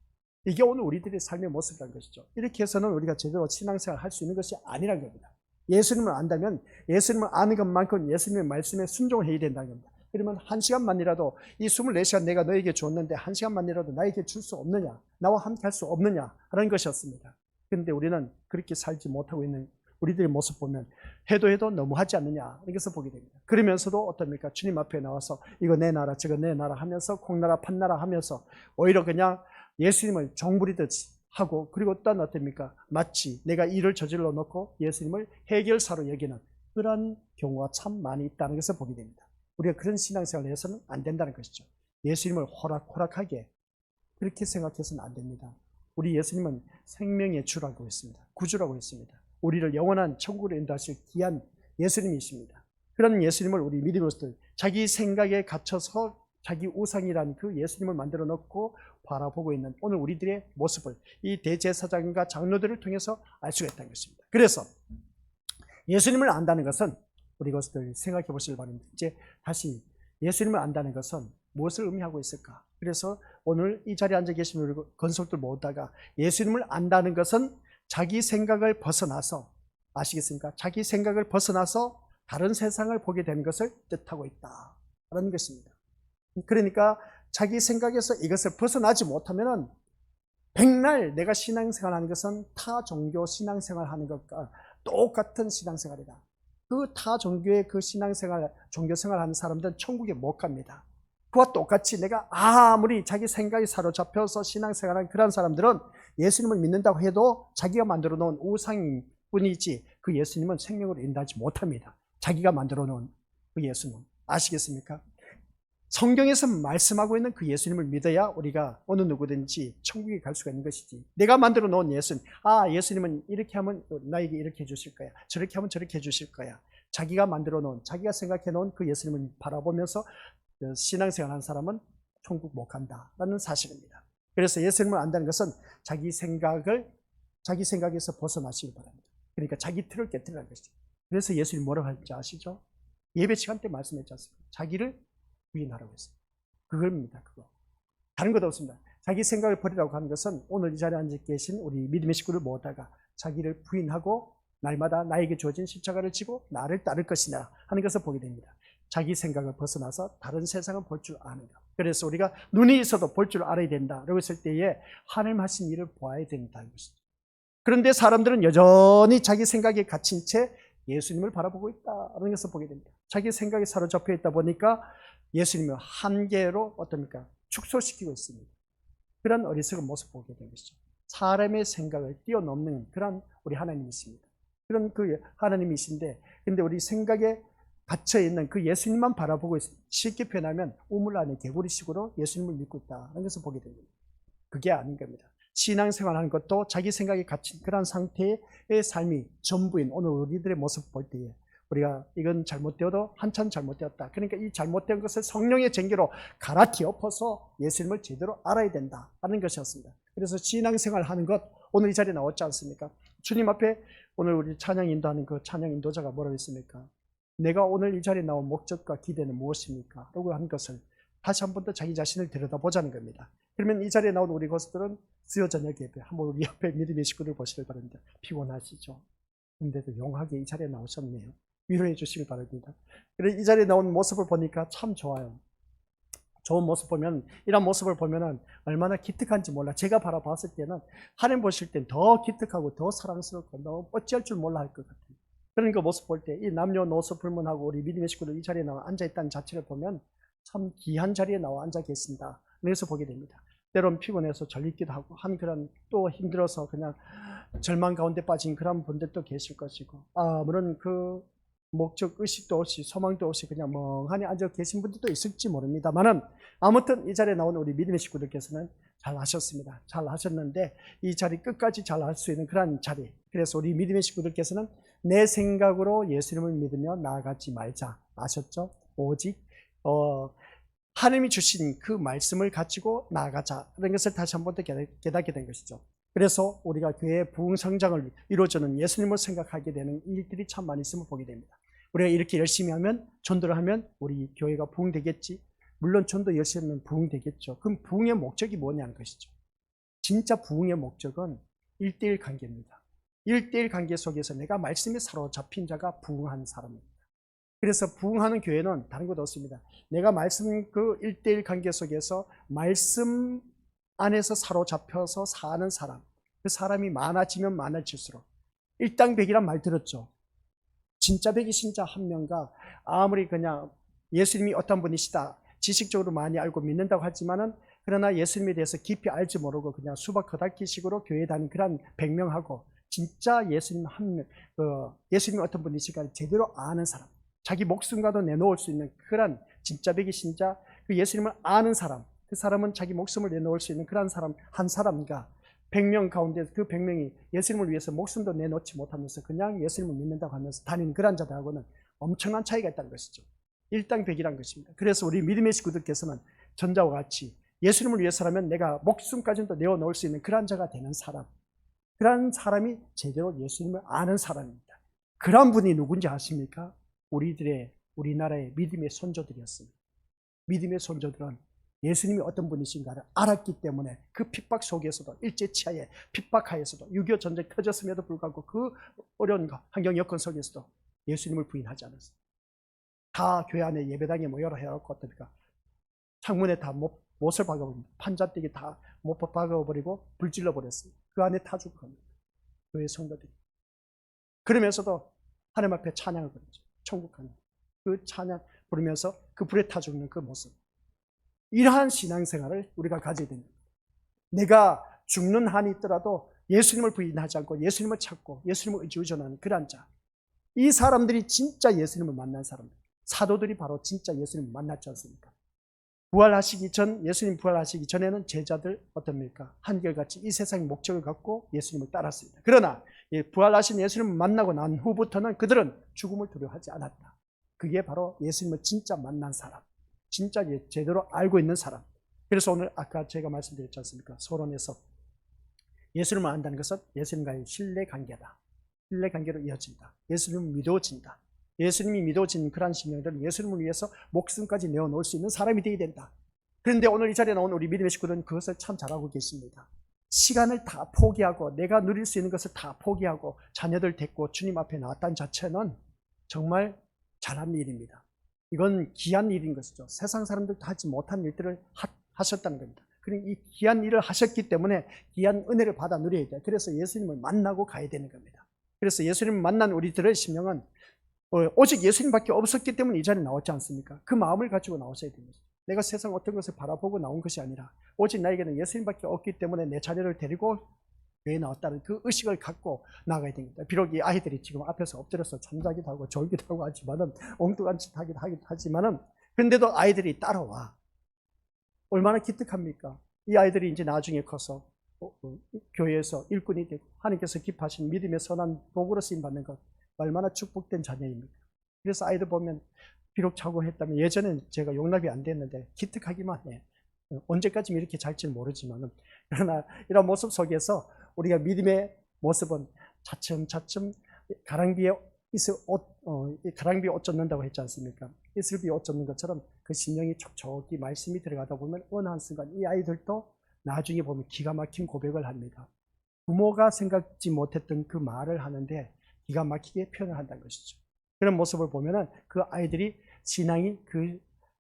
이게 오늘 우리들의 삶의 모습이라는 것이죠. 이렇게 해서는 우리가 제대로 신앙생활을 할 수 있는 것이 아니라는 겁니다. 예수님을 안다면 예수님을 아는 것만큼 예수님의 말씀에 순종을 해야 된다는 겁니다. 그러면 한 시간만이라도 이 24시간 내가 너에게 줬는데 한 시간만이라도 나에게 줄 수 없느냐, 나와 함께 할 수 없느냐 하는 것이었습니다. 그런데 우리는 그렇게 살지 못하고 있는 우리들의 모습 보면 해도 너무 하지 않느냐 이것을 보게 됩니다. 그러면서도 어떻습니까? 주님 앞에 나와서 이거 내 나라 저거 내 나라 하면서 콩나라 판나라 하면서 오히려 그냥 예수님을 종부리듯이 하고, 그리고 또한 어떻습니까? 마치 내가 일을 저질러 놓고 예수님을 해결사로 여기는 그런 경우가 참 많이 있다는 것을 보게 됩니다. 우리가 그런 신앙생활을 해서는 안 된다는 것이죠. 예수님을 호락호락하게 그렇게 생각해서는 안 됩니다. 우리 예수님은 생명의 주라고 했습니다. 구주라고 했습니다. 우리를 영원한 천국으로 인도하실 귀한 예수님이십니다. 그런 예수님을 우리 믿음으로서 자기 생각에 갇혀서 자기 우상이라는 그 예수님을 만들어 놓고 바라보고 있는 오늘 우리들의 모습을 이 대제사장과 장로들을 통해서 알 수가 있다는 것입니다. 그래서 예수님을 안다는 것은 우리 것들 생각해 보시길 바랍니다. 이제 다시 예수님을 안다는 것은 무엇을 의미하고 있을까? 그래서 오늘 이 자리에 앉아 계신 우리 건속들 모두가 예수님을 안다는 것은 자기 생각을 벗어나서, 아시겠습니까? 자기 생각을 벗어나서 다른 세상을 보게 되는 것을 뜻하고 있다라는 것입니다. 그러니까 자기 생각에서 이것을 벗어나지 못하면은 백날 내가 신앙생활하는 것은 타 종교 신앙생활하는 것과 똑같은 신앙생활이다. 그 타 종교의 그 신앙생활, 종교생활하는 사람들은 천국에 못 갑니다. 그와 똑같이 내가 아무리 자기 생각이 사로잡혀서 신앙생활하는 그런 사람들은 예수님을 믿는다고 해도 자기가 만들어 놓은 우상인 뿐이지 그 예수님은 생명으로 인도하지 못합니다. 자기가 만들어 놓은 그 예수님, 아시겠습니까? 성경에서 말씀하고 있는 그 예수님을 믿어야 우리가 어느 누구든지 천국에 갈 수가 있는 것이지, 내가 만들어 놓은 예수님, 예수님은 이렇게 하면 나에게 이렇게 해주실 거야, 저렇게 하면 저렇게 해주실 거야, 자기가 만들어 놓은, 자기가 생각해 놓은 그 예수님을 바라보면서 신앙생활하는 사람은 천국 못 간다라는 사실입니다. 그래서 예수님을 안다는 것은 자기 생각에서 벗어나시기 바랍니다. 그러니까 자기 틀을 깨뜨리는 것이죠. 그래서 예수님이 뭐라고 할지 아시죠? 예배 시간 때 말씀했지 않습니까? 자기를 부인하라고 했어요. 그겁니다. 그거. 다른 것 없습니다. 자기 생각을 버리라고 하는 것은 오늘 이 자리에 앉아 계신 우리 믿음의 식구를 모아다가 자기를 부인하고 날마다 나에게 주어진 십자가를 지고 나를 따를 것이냐 하는 것을 보게 됩니다. 자기 생각을 벗어나서 다른 세상을 볼 줄 아는 것. 그래서 우리가 눈이 있어도 볼 줄 알아야 된다라고 했을 때에 하나님 하신 일을 보아야 된다는 것이죠. 그런데 사람들은 여전히 자기 생각에 갇힌 채 예수님을 바라보고 있다는 것을 보게 됩니다. 자기 생각에 사로잡혀 있다 보니까 예수님을 한계로 어떻습니까? 축소시키고 있습니다. 그런 어리석은 모습을 보게 된 것이죠. 사람의 생각을 뛰어넘는 그런 우리 하나님이십니다. 그런 그 하나님이신데, 근데 우리 생각에 갇혀있는 그 예수님만 바라보고 있습니다. 쉽게 표현하면 우물 안에 개구리식으로 예수님을 믿고 있다는 것을 보게 됩니다. 그게 아닌 겁니다. 신앙생활하는 것도 자기 생각에 갇힌 그런 상태의 삶이 전부인 오늘 우리들의 모습 볼 때에 우리가 이건 잘못되어도 한참 잘못되었다. 그러니까 이 잘못된 것을 성령의 쟁기로 갈아엎어서 예수님을 제대로 알아야 된다 하는 것이었습니다. 그래서 신앙생활 하는 것, 오늘 이 자리에 나왔지 않습니까? 주님 앞에 오늘 우리 찬양 인도하는 그 찬양 인도자가 뭐라고 했습니까? 내가 오늘 이 자리에 나온 목적과 기대는 무엇입니까? 라고 한 것을 다시 한 번 더 자기 자신을 들여다보자는 겁니다. 그러면 이 자리에 나온 우리 것들은 수요 저녁 예배, 한번 우리 옆에 믿음의 식구들 보시길 바랍니다. 피곤하시죠? 근데도 용하게 이 자리에 나오셨네요. 위로해 주시길 바랍니다. 그래서 이 자리에 나온 모습을 보니까 참 좋아요. 좋은 모습 보면, 이런 모습을 보면은 얼마나 기특한지 몰라. 제가 바라봤을 때는 하나님 보실 땐 더 기특하고 더 사랑스럽고 너무 어찌할 줄 몰라 할 것 같아요. 그런 그 모습 볼 때 이 남녀노소 불문하고 우리 믿음의 식구들 이 자리에 나와 앉아있다는 자체를 보면 참 귀한 자리에 나와 앉아 계신다. 그래서 보게 됩니다. 때론 피곤해서 절리기도 하고 한 그런, 또 힘들어서 그냥 절망 가운데 빠진 그런 분들도 계실 것이고, 아무런 그 목적 의식도 없이 소망도 없이 그냥 멍하니 앉아 계신 분들도 있을지 모릅니다만은, 아무튼 이 자리에 나온 우리 믿음의 식구들께서는 잘 하셨습니다. 잘 하셨는데 이 자리 끝까지 잘 할 수 있는 그런 자리, 그래서 우리 믿음의 식구들께서는 내 생각으로 예수님을 믿으며 나아가지 말자. 아셨죠? 오직 하나님이 주신 그 말씀을 가지고 나아가자. 그런 것을 다시 한 번 더 깨닫게 된 것이죠. 그래서 우리가 교회의 부흥 성장을 이루어주는 예수님을 생각하게 되는 일들이 참 많이 있음을 보게 됩니다. 우리가 이렇게 열심히 하면, 전도를 하면 우리 교회가 부흥되겠지. 물론 전도 열심히 하면 부흥되겠죠. 그럼 부흥의 목적이 뭐냐는 것이죠. 진짜 부흥의 목적은 1:1 관계입니다. 1:1 관계 속에서 내가 말씀에 사로잡힌 자가 부흥한 사람입니다. 그래서 부흥하는 교회는 다른 것 없습니다. 내가 말씀 그 1:1 관계 속에서 말씀 안에서 사로잡혀서 사는 사람, 그 사람이 많아지면 많아질수록 일당백이란 말 들었죠? 진짜 백이 신자 한 명과 아무리 그냥 예수님이 어떤 분이시다 지식적으로 많이 알고 믿는다고 하지만은 그러나 예수님에 대해서 깊이 알지 모르고 그냥 수박 겉핥기식으로 교회 다니는 그런 100명하고 진짜 예수님 예수님이 어떤 분이실까 제대로 아는 사람, 자기 목숨과도 내놓을 수 있는 그런 진짜 백이 신자, 그 예수님을 아는 사람, 그 사람은 자기 목숨을 내놓을 수 있는 그런 사람 한 사람과 100명 가운데 그 100명이 예수님을 위해서 목숨도 내놓지 못하면서 그냥 예수님을 믿는다고 하면서 다니는 그런 자들하고는 엄청난 차이가 있다는 것이죠. 일당백이란 것입니다. 그래서 우리 믿음의 식구들께서는 전자와 같이 예수님을 위해서라면 내가 목숨까지도 내어놓을 수 있는 그런 자가 되는 사람, 그런 사람이 제대로 예수님을 아는 사람입니다. 그런 분이 누군지 아십니까? 우리나라의 믿음의 선조들이었습니다. 믿음의 선조들은 예수님이 어떤 분이신가를 알았기 때문에 그 핍박 속에서도 일제치하에 핍박하에서도 6.25 전쟁 터졌음에도 불구하고 그 어려운 환경 여건 속에서도 예수님을 부인하지 않았어요. 다 교회 안에 예배당에 모여라 해갖고 어떻습니까? 창문에 다 못을 박아버립니다. 판자떼기 다 못 박아버리고 불질러 버렸어요. 그 안에 타 죽은 겁니다. 교회 성도들이. 그러면서도 하나님 앞에 찬양을 부르죠. 천국 가는 그 찬양 부르면서 그 불에 타 죽는 그 모습. 이러한 신앙생활을 우리가 가져야 됩니다. 내가 죽는 한이 있더라도 예수님을 부인하지 않고 예수님을 찾고 예수님을 의지하는 그런 자. 이 사람들이 진짜 예수님을 만난 사람들. 사도들이 바로 진짜 예수님을 만났지 않습니까? 예수님 부활하시기 전에는 제자들 어떻습니까? 한결같이 이 세상의 목적을 갖고 예수님을 따랐습니다. 그러나 부활하신 예수님을 만나고 난 후부터는 그들은 죽음을 두려워하지 않았다. 그게 바로 예수님을 진짜 만난 사람, 진짜 제대로 알고 있는 사람. 그래서 오늘 아까 제가 말씀드렸지 않습니까? 서론에서 예수님을 안다는 것은 예수님과의 신뢰관계다. 신뢰관계로 이어진다. 예수님을 믿어진다. 예수님이 믿어진 그러한 심령들은 예수님을 위해서 목숨까지 내어놓을 수 있는 사람이 되어야 된다. 그런데 오늘 이 자리에 나온 우리 믿음의 식구들은 그것을 참 잘하고 계십니다. 시간을 다 포기하고 내가 누릴 수 있는 것을 다 포기하고 자녀들 데리고 주님 앞에 나왔다는 자체는 정말 잘한 일입니다. 이건 귀한 일인 것이죠. 세상 사람들도 하지 못한 일들을 하셨다는 겁니다. 그러니 이 귀한 일을 하셨기 때문에 귀한 은혜를 받아 누려야 돼요. 그래서 예수님을 만나고 가야 되는 겁니다. 그래서 예수님을 만난 우리들의 심령은 오직 예수님밖에 없었기 때문에 이 자리에 나왔지 않습니까? 그 마음을 가지고 나오셔야 됩니다. 내가 세상 어떤 것을 바라보고 나온 것이 아니라 오직 나에게는 예수님밖에 없기 때문에 내 자녀를 데리고 교회에 나왔다는 그 의식을 갖고 나가야 됩니다. 비록 이 아이들이 지금 앞에서 엎드려서 잠자기도 하고 졸기도 하고 하지만은 엉뚱한 짓 하기도 하지만은 그런데도 아이들이 따라와. 얼마나 기특합니까? 이 아이들이 이제 나중에 커서 교회에서 일꾼이 되고 하나님께서 기뻐하신 믿음의 선한 도구로 쓰임 받는 것 얼마나 축복된 자녀입니까? 그래서 아이들 보면 비록 자고 했다면 예전엔 제가 용납이 안 됐는데 기특하기만 해. 언제까지 이렇게 잘지는 모르지만은 그러나 이런 모습 속에서 우리가 믿음의 모습은 차츰차츰 가랑비에 옷 젖는다고 했지 않습니까? 이슬비에 옷 젖는 것처럼 그 심령이 촉촉히 말씀이 들어가다 보면 어느 한순간 이 아이들도 나중에 보면 기가 막힌 고백을 합니다. 부모가 생각지 못했던 그 말을 하는데 기가 막히게 표현을 한다는 것이죠. 그런 모습을 보면은 그 아이들이 신앙이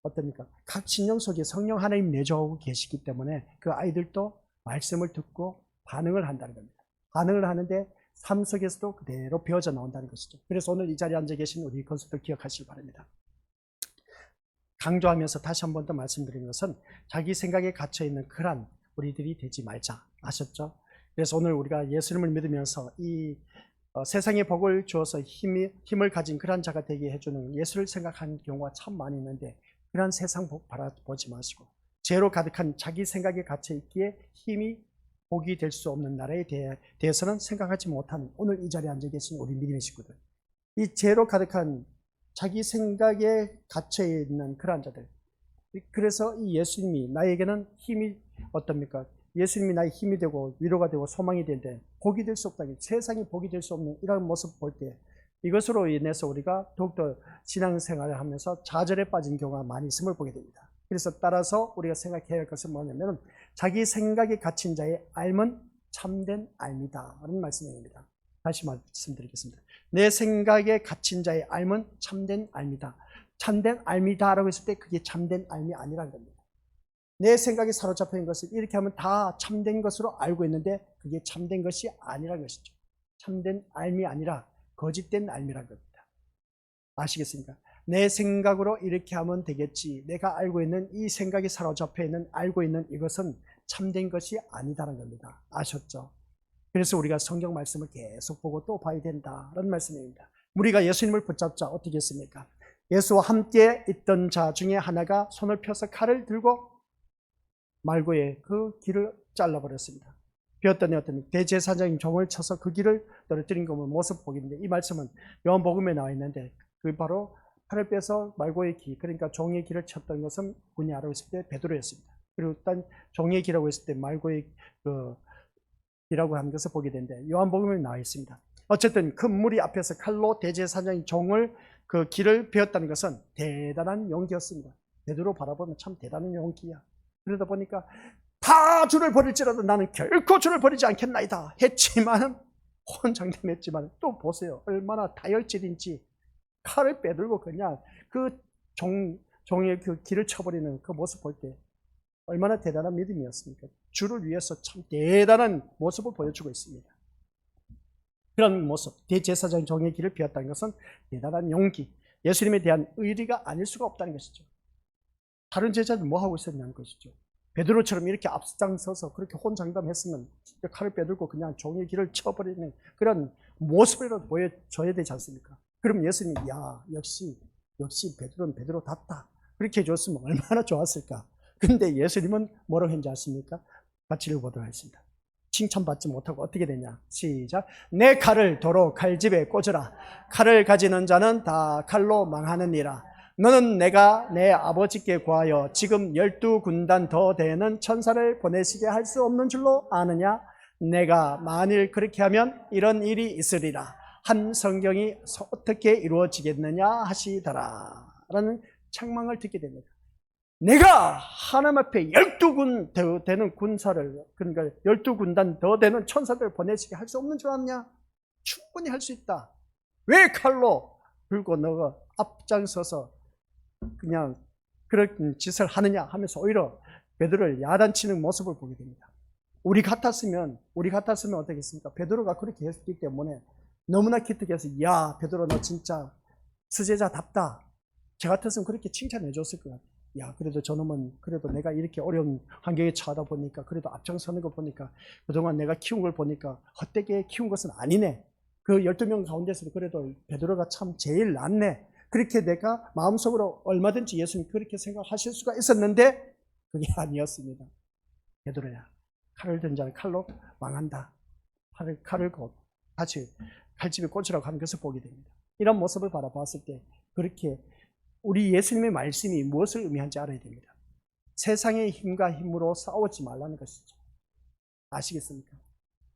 어떻습니까? 각 신령 속에 성령 하나님 내주하고 계시기 때문에 그 아이들도 말씀을 듣고 반응을 한다는 겁니다. 반응을 하는데 삶 속에서도 그대로 배워져 나온다는 것이죠. 그래서 오늘 이 자리에 앉아 계신 우리 건수들 기억하시기 바랍니다. 강조하면서 다시 한 번 더 말씀드리는 것은 자기 생각에 갇혀있는 그런 우리들이 되지 말자. 아셨죠? 그래서 오늘 우리가 예수님을 믿으면서 이 세상에 복을 주어서 힘을 가진 그런 자가 되게 해주는 예수를 생각하는 경우가 참 많이 있는데 그런 세상 복 바라보지 마시고 죄로 가득한 자기 생각에 갇혀있기에 힘이 복이 될 수 없는 나라에 대해서는 생각하지 못하는 오늘 이 자리에 앉아 계신 우리 믿음의 식구들, 이 죄로 가득한 자기 생각에 갇혀있는 그런 자들, 그래서 이 예수님이 나에게는 힘이 어떻습니까? 예수님이 나의 힘이 되고 위로가 되고 소망이 되는데 복이 될 수 없다니 세상이 복이 될 수 없는 이런 모습 볼 때 이것으로 인해서 우리가 더욱더 신앙생활을 하면서 좌절에 빠진 경우가 많이 있음을 보게 됩니다. 그래서 따라서 우리가 생각해야 할 것은 뭐냐면 자기 생각에 갇힌 자의 알면 참된 알미다 라는 말씀입니다. 다시 말씀드리겠습니다. 내 생각에 갇힌 자의 알면 참된 알미다. 참된 알미다 라고 했을 때 그게 참된 알미 아니라는 겁니다. 내 생각에 사로잡혀 있는 것을 이렇게 하면 다 참된 것으로 알고 있는데 그게 참된 것이 아니라는 것이죠. 참된 알미 아니라 거짓된 알미란 겁니다. 아시겠습니까? 내 생각으로 이렇게 하면 되겠지. 내가 알고 있는 이 생각이 사로잡혀 있는 알고 있는 이것은 참된 것이 아니다는 겁니다. 아셨죠? 그래서 우리가 성경 말씀을 계속 보고 또 봐야 된다는 말씀입니다. 우리가 예수님을 붙잡자 어떻게 했습니까? 예수와 함께 있던 자 중에 하나가 손을 펴서 칼을 들고 말고의 그 길을 잘라버렸습니다. 비었더니 어떤 대제사장인 종을 쳐서 그 길을 떨어뜨린 것을 모습 보기인데, 이 말씀은 요한복음에 나와 있는데 그 바로 칼을 빼서 말고의 길, 그러니까 종의 길을 쳤던 것은 군이 알아고 있을 때 베드로였습니다. 그리고 일단 종의 길이라고 했을 때 말고의 그 이라고 하는 것을 보게 되는데 요한복음에 나와 있습니다. 어쨌든 큰 무리 앞에서 칼로 대제사장인 종을 그 길을 베었다는 것은 대단한 용기였습니다. 베드로 바라보면 참 대단한 용기야. 그러다 보니까 다 주를 버릴지라도 나는 결코 주를 버리지 않겠나이다 했지만, 혼장담했지만 또 보세요. 얼마나 다혈질인지 칼을 빼들고 그냥 그 종의 그 길을 쳐버리는 그 모습 볼 때 얼마나 대단한 믿음이었습니까? 주를 위해서 참 대단한 모습을 보여주고 있습니다. 그런 모습, 대제사장 종의 길을 비웠다는 것은 대단한 용기, 예수님에 대한 의리가 아닐 수가 없다는 것이죠. 다른 제자들 뭐 하고 있었냐는 것이죠. 베드로처럼 이렇게 앞장서서 그렇게 혼장담했으면 칼을 빼들고 그냥 종의 길을 쳐버리는 그런 모습이라도 보여줘야 되지 않습니까? 그럼 예수님이 야 역시 베드로는 베드로답다 그렇게 해줬으면 얼마나 좋았을까. 근데 예수님은 뭐라고 했는지 아십니까? 같이 읽어보도록 하겠습니다. 칭찬받지 못하고 어떻게 되냐. 시작. 내 칼을 도로 칼집에 꽂으라. 칼을 가지는 자는 다 칼로 망하느니라. 너는 내가 내 아버지께 구하여 지금 12군단 더 되는 천사를 보내시게 할 수 없는 줄로 아느냐? 내가 만일 그렇게 하면 이런 일이 있으리라. 한 성경이 어떻게 이루어지겠느냐 하시더라 라는 책망을 듣게 됩니다. 내가 하나님 앞에 12군 더 되는 군사를, 그러니까 12군단 더 되는 천사들을 보내시게 할 수 없는 줄 아느냐? 충분히 할 수 있다. 왜 칼로 들고 너가 앞장서서 그냥 그런 짓을 하느냐 하면서 오히려 베드로를 야단치는 모습을 보게 됩니다. 우리 같았으면 어떻겠습니까? 베드로가 그렇게 했기 때문에 너무나 기특해서 야 베드로 너 진짜 수제자답다. 저 같았으면 그렇게 칭찬해 줬을 것 같아요. 야 그래도 저놈은 그래도 내가 이렇게 어려운 환경에 처하다 보니까 그래도 앞장서는 거 보니까 그동안 내가 키운 걸 보니까 헛되게 키운 것은 아니네. 그 12명 가운데서도 그래도 베드로가 참 제일 낫네. 그렇게 내가 마음속으로 얼마든지 예수님 그렇게 생각하실 수가 있었는데 그게 아니었습니다. 베드로야 칼을 든 자는 칼로 망한다. 칼을 같이 칼집에 꽂으라고 하는 것을 보게 됩니다. 이런 모습을 바라봤을 때 그렇게 우리 예수님의 말씀이 무엇을 의미하는지 알아야 됩니다. 세상의 힘과 힘으로 싸우지 말라는 것이죠. 아시겠습니까?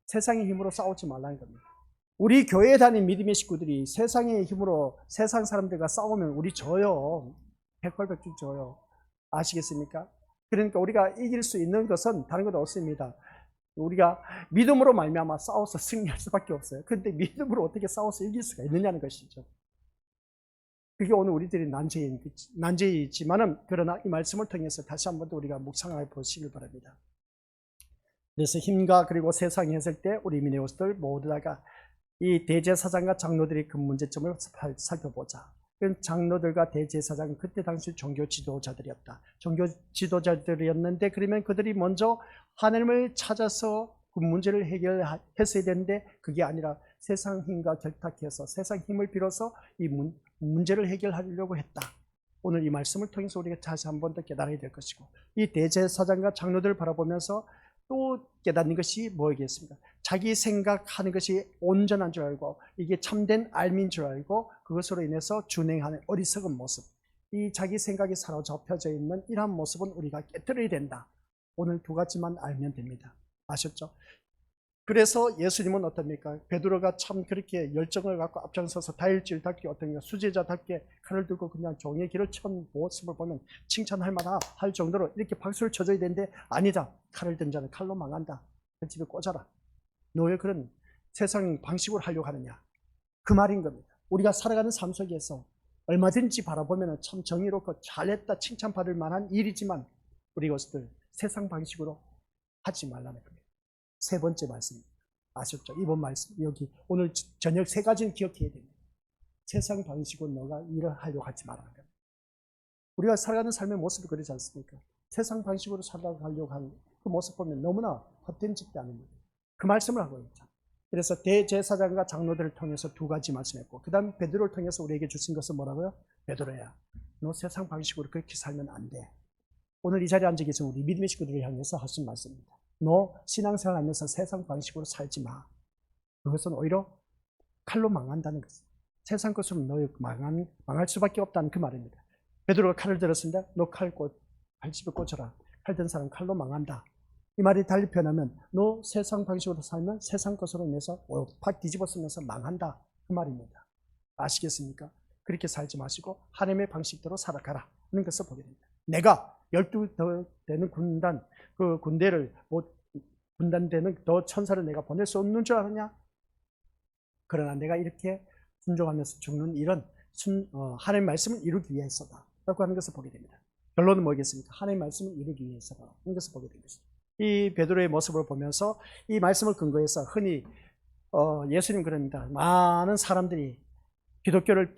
세상의 힘으로 싸우지 말라는 겁니다. 우리 교회에 다니는 믿음의 식구들이 세상의 힘으로 세상 사람들과 싸우면 우리 져요. 백발백중 져요. 아시겠습니까? 그러니까 우리가 이길 수 있는 것은 다른 것 없습니다. 우리가 믿음으로 말미암아 싸워서 승리할 수밖에 없어요. 그런데 믿음으로 어떻게 싸워서 이길 수가 있느냐는 것이죠. 그게 오늘 우리들의 난제이지만은 그러나 이 말씀을 통해서 다시 한번 더 우리가 묵상해 보시길 바랍니다. 그래서 힘과 그리고 세상이 했을 때 우리 미네오스들 모두 다가 이 대제사장과 장로들의 그 문제점을 살펴보자. 장로들과 대제사장은 그때 당시 종교 지도자들이었다. 종교 지도자들이었는데 그러면 그들이 먼저 하나님을 찾아서 그 문제를 해결했어야 되는데 그게 아니라 세상 힘과 결탁해서 세상 힘을 빌어서 이 문제를 해결하려고 했다. 오늘 이 말씀을 통해서 우리가 다시 한 번 더 깨달아야 될 것이고 이 대제사장과 장로들을 바라보면서 또 깨닫는 것이 뭐겠습니까? 자기 생각하는 것이 온전한 줄 알고 이게 참된 알미인 줄 알고 그것으로 인해서 준행하는 어리석은 모습, 이 자기 생각이 사로잡혀져 있는 이러한 모습은 우리가 깨뜨려야 된다. 오늘 두 가지만 알면 됩니다. 아셨죠? 그래서 예수님은 어떻습니까? 베드로가 참 그렇게 열정을 갖고 앞장서서 다혈질답게 어떤가 수제자답게 칼을 들고 그냥 종의 길을 천 모습을 보면 칭찬할 만하 할 정도로 이렇게 박수를 쳐줘야 되는데 아니다. 칼을 든 자는 칼로 망한다. 그 집에 꽂아라. 너 왜 그런 세상 방식으로 하려고 하느냐? 그 말인 겁니다. 우리가 살아가는 삶 속에서 얼마든지 바라보면 참 정의롭고 잘했다 칭찬받을 만한 일이지만 우리 것들 세상 방식으로 하지 말라는 겁니다. 세 번째 말씀입니다. 아셨죠? 이번 말씀 여기 오늘 저녁 세 가지는 기억해야 됩니다. 세상 방식으로 너가 일을 하려고 하지 말아라. 우리가 살아가는 삶의 모습이 그러지 않습니까? 세상 방식으로 살아가려고 하는 그 모습 보면 너무나 헛된 짓이 아닙니다. 그 말씀을 하고 있죠. 그래서 대제사장과 장로들을 통해서 두 가지 말씀했고, 그 다음 베드로를 통해서 우리에게 주신 것은 뭐라고요? 베드로야, 너 세상 방식으로 그렇게 살면 안 돼. 오늘 이 자리에 앉아 계신 우리 믿음의 식구들을 향해서 하신 말씀입니다. 너 신앙생활 하면서 세상 방식으로 살지 마. 그것은 오히려 칼로 망한다는 것입니다. 세상 것으로 너 망할 수밖에 없다는 그 말입니다. 베드로가 칼을 들었습니다. 너 칼집에 꽂혀라. 칼 든 사람 칼로 망한다. 이 말이 달리 표현하면 너 세상 방식으로 살면 세상 것으로 인해서 팍 뒤집어 쓰면서 망한다. 그 말입니다. 아시겠습니까? 그렇게 살지 마시고 하나님의 방식대로 살아가라 하는 것을 보게 됩니다. 내가 12 되는 군단, 그 군대를 군단 되는 더 천사를 내가 보낼 수 없는 줄 아느냐? 그러나 내가 이렇게 순종하면서 죽는 일은 하나님의 말씀을 이루기 위해서다 라고 하는 것을 보게 됩니다. 결론은 뭐겠습니까? 하나님의 말씀을 이루기 위해서다 하는 것을 보게 됩니다. 이 베드로의 모습을 보면서 이 말씀을 근거해서 흔히 예수님 그럽니다. 많은 사람들이 기독교를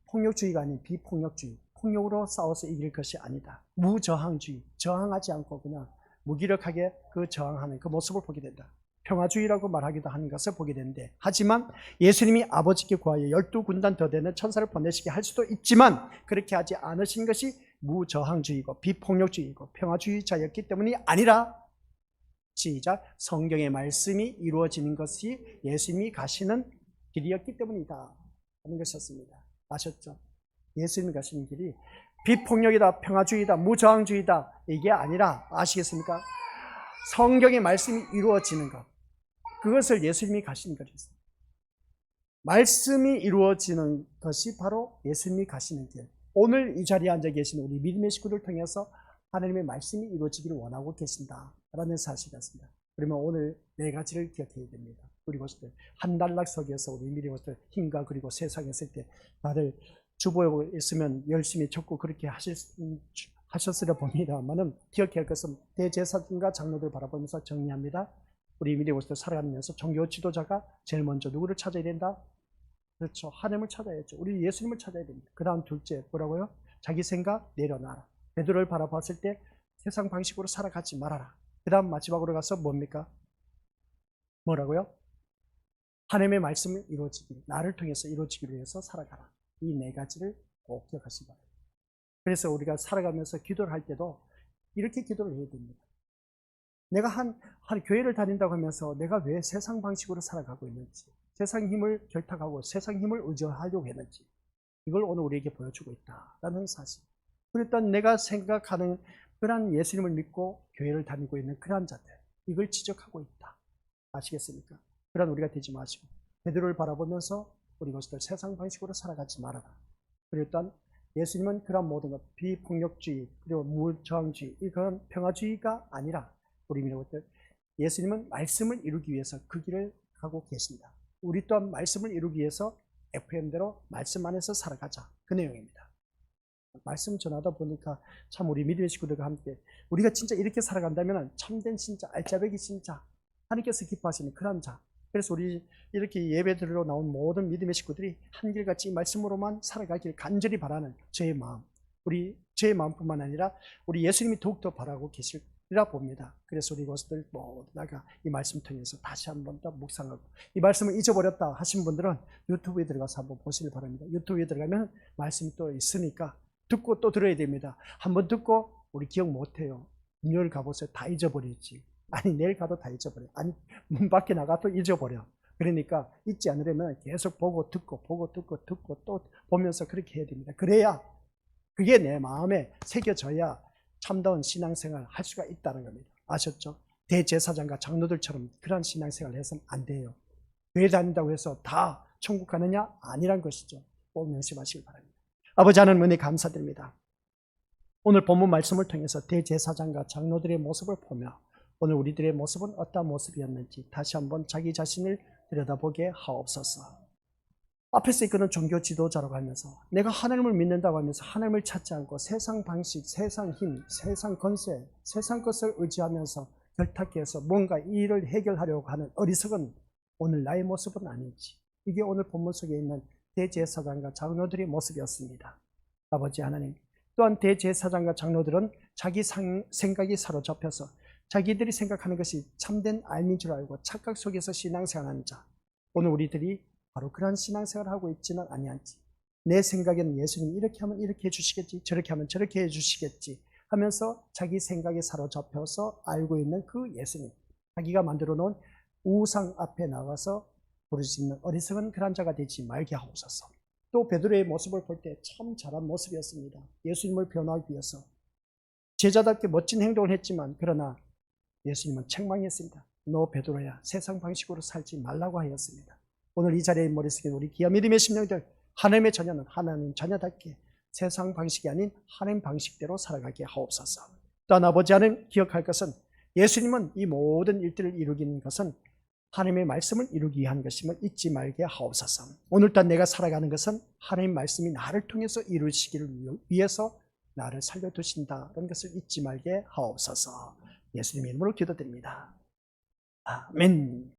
폭력주의가 아닌 비폭력주의, 폭력으로 싸워서 이길 것이 아니다. 무저항주의, 저항하지 않고 그냥 무기력하게 그 저항하는 그 모습을 보게 된다. 평화주의라고 말하기도 하는 것을 보게 되는데, 하지만 예수님이 아버지께 구하여 12군단 더 되는 천사를 보내시게 할 수도 있지만 그렇게 하지 않으신 것이 무저항주의고 비폭력주의고 평화주의자였기 때문이 아니라 시작, 성경의 말씀이 이루어지는 것이 예수님이 가시는 길이었기 때문이다 하는 것이었습니다. 아셨죠? 예수님이 가시는 길이 비폭력이다, 평화주의다, 무저항주의다 이게 아니라, 아시겠습니까? 성경의 말씀이 이루어지는 것, 그것을 예수님이 가시는 것이었습니다. 말씀이 이루어지는 것이 바로 예수님이 가시는 길. 오늘 이 자리에 앉아 계신 우리 믿음의 식구들을 통해서 하나님의 말씀이 이루어지기를 원하고 계신다라는 사실이었습니다. 그러면 오늘 네 가지를 기억해야 됩니다. 우리 모습들 한 단락 속에서 우리 믿음의 모습들 힘과 그리고 세상에 있을 때 다들 주보에 있으면 열심히 적고 그렇게 하셨으려 봅니다만은 기억해야 할 것은 대제사장과 장로들 바라보면서 정리합니다. 우리 믿음의 모습들 살아가면서 종교 지도자가 제일 먼저 누구를 찾아야 된다? 그렇죠. 하나님을 찾아야죠. 우리 예수님을 찾아야 됩니다. 그 다음 둘째 뭐라고요? 자기 생각 내려놔라. 베드로를 바라봤을 때 세상 방식으로 살아가지 말아라. 그 다음 마지막으로 가서 뭡니까? 뭐라고요? 하나님의 말씀을 이루어지기, 나를 통해서 이루어지기 위해서 살아가라. 이 네 가지를 꼭 기억하시기 바랍니다. 그래서 우리가 살아가면서 기도를 할 때도 이렇게 기도를 해야 됩니다. 내가 한 교회를 다닌다고 하면서 내가 왜 세상 방식으로 살아가고 있는지, 세상 힘을 결탁하고 세상 힘을 의지하려고 했는지, 이걸 오늘 우리에게 보여주고 있다라는 사실. 그랬던 내가 생각하는 그러한 예수님을 믿고 교회를 다니고 있는 그러한 자들, 이걸 지적하고 있다. 아시겠습니까? 그런 우리가 되지 마시고 베드로를 바라보면서 우리 것들 세상 방식으로 살아가지 말아라. 그랬던 예수님은 그런 모든 것, 비폭력주의 그리고 무저항주의, 그런 평화주의가 아니라 우리 믿는 것들, 예수님은 말씀을 이루기 위해서 그 길을 가고 계십니다. 우리 또한 말씀을 이루기 위해서 FM대로 말씀 안에서 살아가자, 그 내용입니다. 말씀 전하다 보니까 참 우리 믿음의 식구들과 함께 우리가 진짜 이렇게 살아간다면 참된 진짜 알짜배기 진짜 하나님께서 기뻐하시는 그런 자. 그래서 우리 이렇게 예배드리러 나온 모든 믿음의 식구들이 한결같이 말씀으로만 살아가길 간절히 바라는 저의 마음, 저의 마음뿐만 아니라 우리 예수님이 더욱더 바라고 계시리라 봅니다. 그래서 우리 것들 모두 다가 이 말씀 통해서 다시 한 번 더 묵상하고, 이 말씀을 잊어버렸다 하신 분들은 유튜브에 들어가서 한번 보시길 바랍니다. 유튜브에 들어가면 말씀이 또 있으니까 듣고 또 들어야 됩니다. 한번 듣고 우리 기억 못해요. 금요일 가보세요. 다 잊어버리지. 아니 내일 가도 다 잊어버려. 아니 문 밖에 나가도 잊어버려. 그러니까 잊지 않으려면 계속 보고 듣고 또 보면서 그렇게 해야 됩니다. 그래야 그게 내 마음에 새겨져야 참다운 신앙생활 할 수가 있다는 겁니다. 아셨죠? 대제사장과 장로들처럼 그런 신앙생활을 해서는 안 돼요. 교회 다닌다고 해서 다 천국 가느냐? 아니란 것이죠. 꼭 명심하시길 바랍니다. 아버지 하나님 은혜 감사드립니다. 오늘 본문 말씀을 통해서 대제사장과 장로들의 모습을 보며 오늘 우리들의 모습은 어떤 모습이었는지 다시 한번 자기 자신을 들여다보게 하옵소서. 앞에서 이끄는 종교 지도자라고 하면서 내가 하나님을 믿는다고 하면서 하나님을 찾지 않고 세상 방식, 세상 힘, 세상 권세, 세상 것을 의지하면서 결탁해서 뭔가 이 일을 해결하려고 하는 어리석은 오늘 나의 모습은 아닌지, 이게 오늘 본문 속에 있는 대제사장과 장로들의 모습이었습니다. 아버지 하나님, 또한 대제사장과 장로들은 자기 생각이 사로잡혀서 자기들이 생각하는 것이 참된 알민 줄 알고 착각 속에서 신앙생활하는 자, 오늘 우리들이 바로 그런 신앙생활을 하고 있지는 아니한지, 내 생각에는 예수님이 이렇게 하면 이렇게 해주시겠지, 저렇게 하면 저렇게 해주시겠지 하면서 자기 생각에 사로잡혀서 알고 있는 그 예수님, 자기가 만들어 놓은 우상 앞에 나가서 부르짖는 어리석은 그런 자가 되지 말게 하옵소서. 또 베드로의 모습을 볼 때 참 잘한 모습이었습니다. 예수님을 변호하기 위해서 제자답게 멋진 행동을 했지만, 그러나 예수님은 책망했습니다. 너 베드로야, 세상 방식으로 살지 말라고 하였습니다. 오늘 이 자리에 머릿속에 우리 귀한 믿음의 심령들, 하나님의 자녀는 하나님 자녀답게 세상 방식이 아닌 하나님 방식대로 살아가게 하옵소서. 또한 아버지 하나님 기억할 것은, 예수님은 이 모든 일들을 이루긴 것은 하나님의 말씀을 이루기 위한 것임을 잊지 말게 하옵소서. 오늘 또한 내가 살아가는 것은 하나님 말씀이 나를 통해서 이루시기를 위해서 나를 살려두신다는 것을 잊지 말게 하옵소서. 예수님의 이름으로 기도드립니다. 아멘.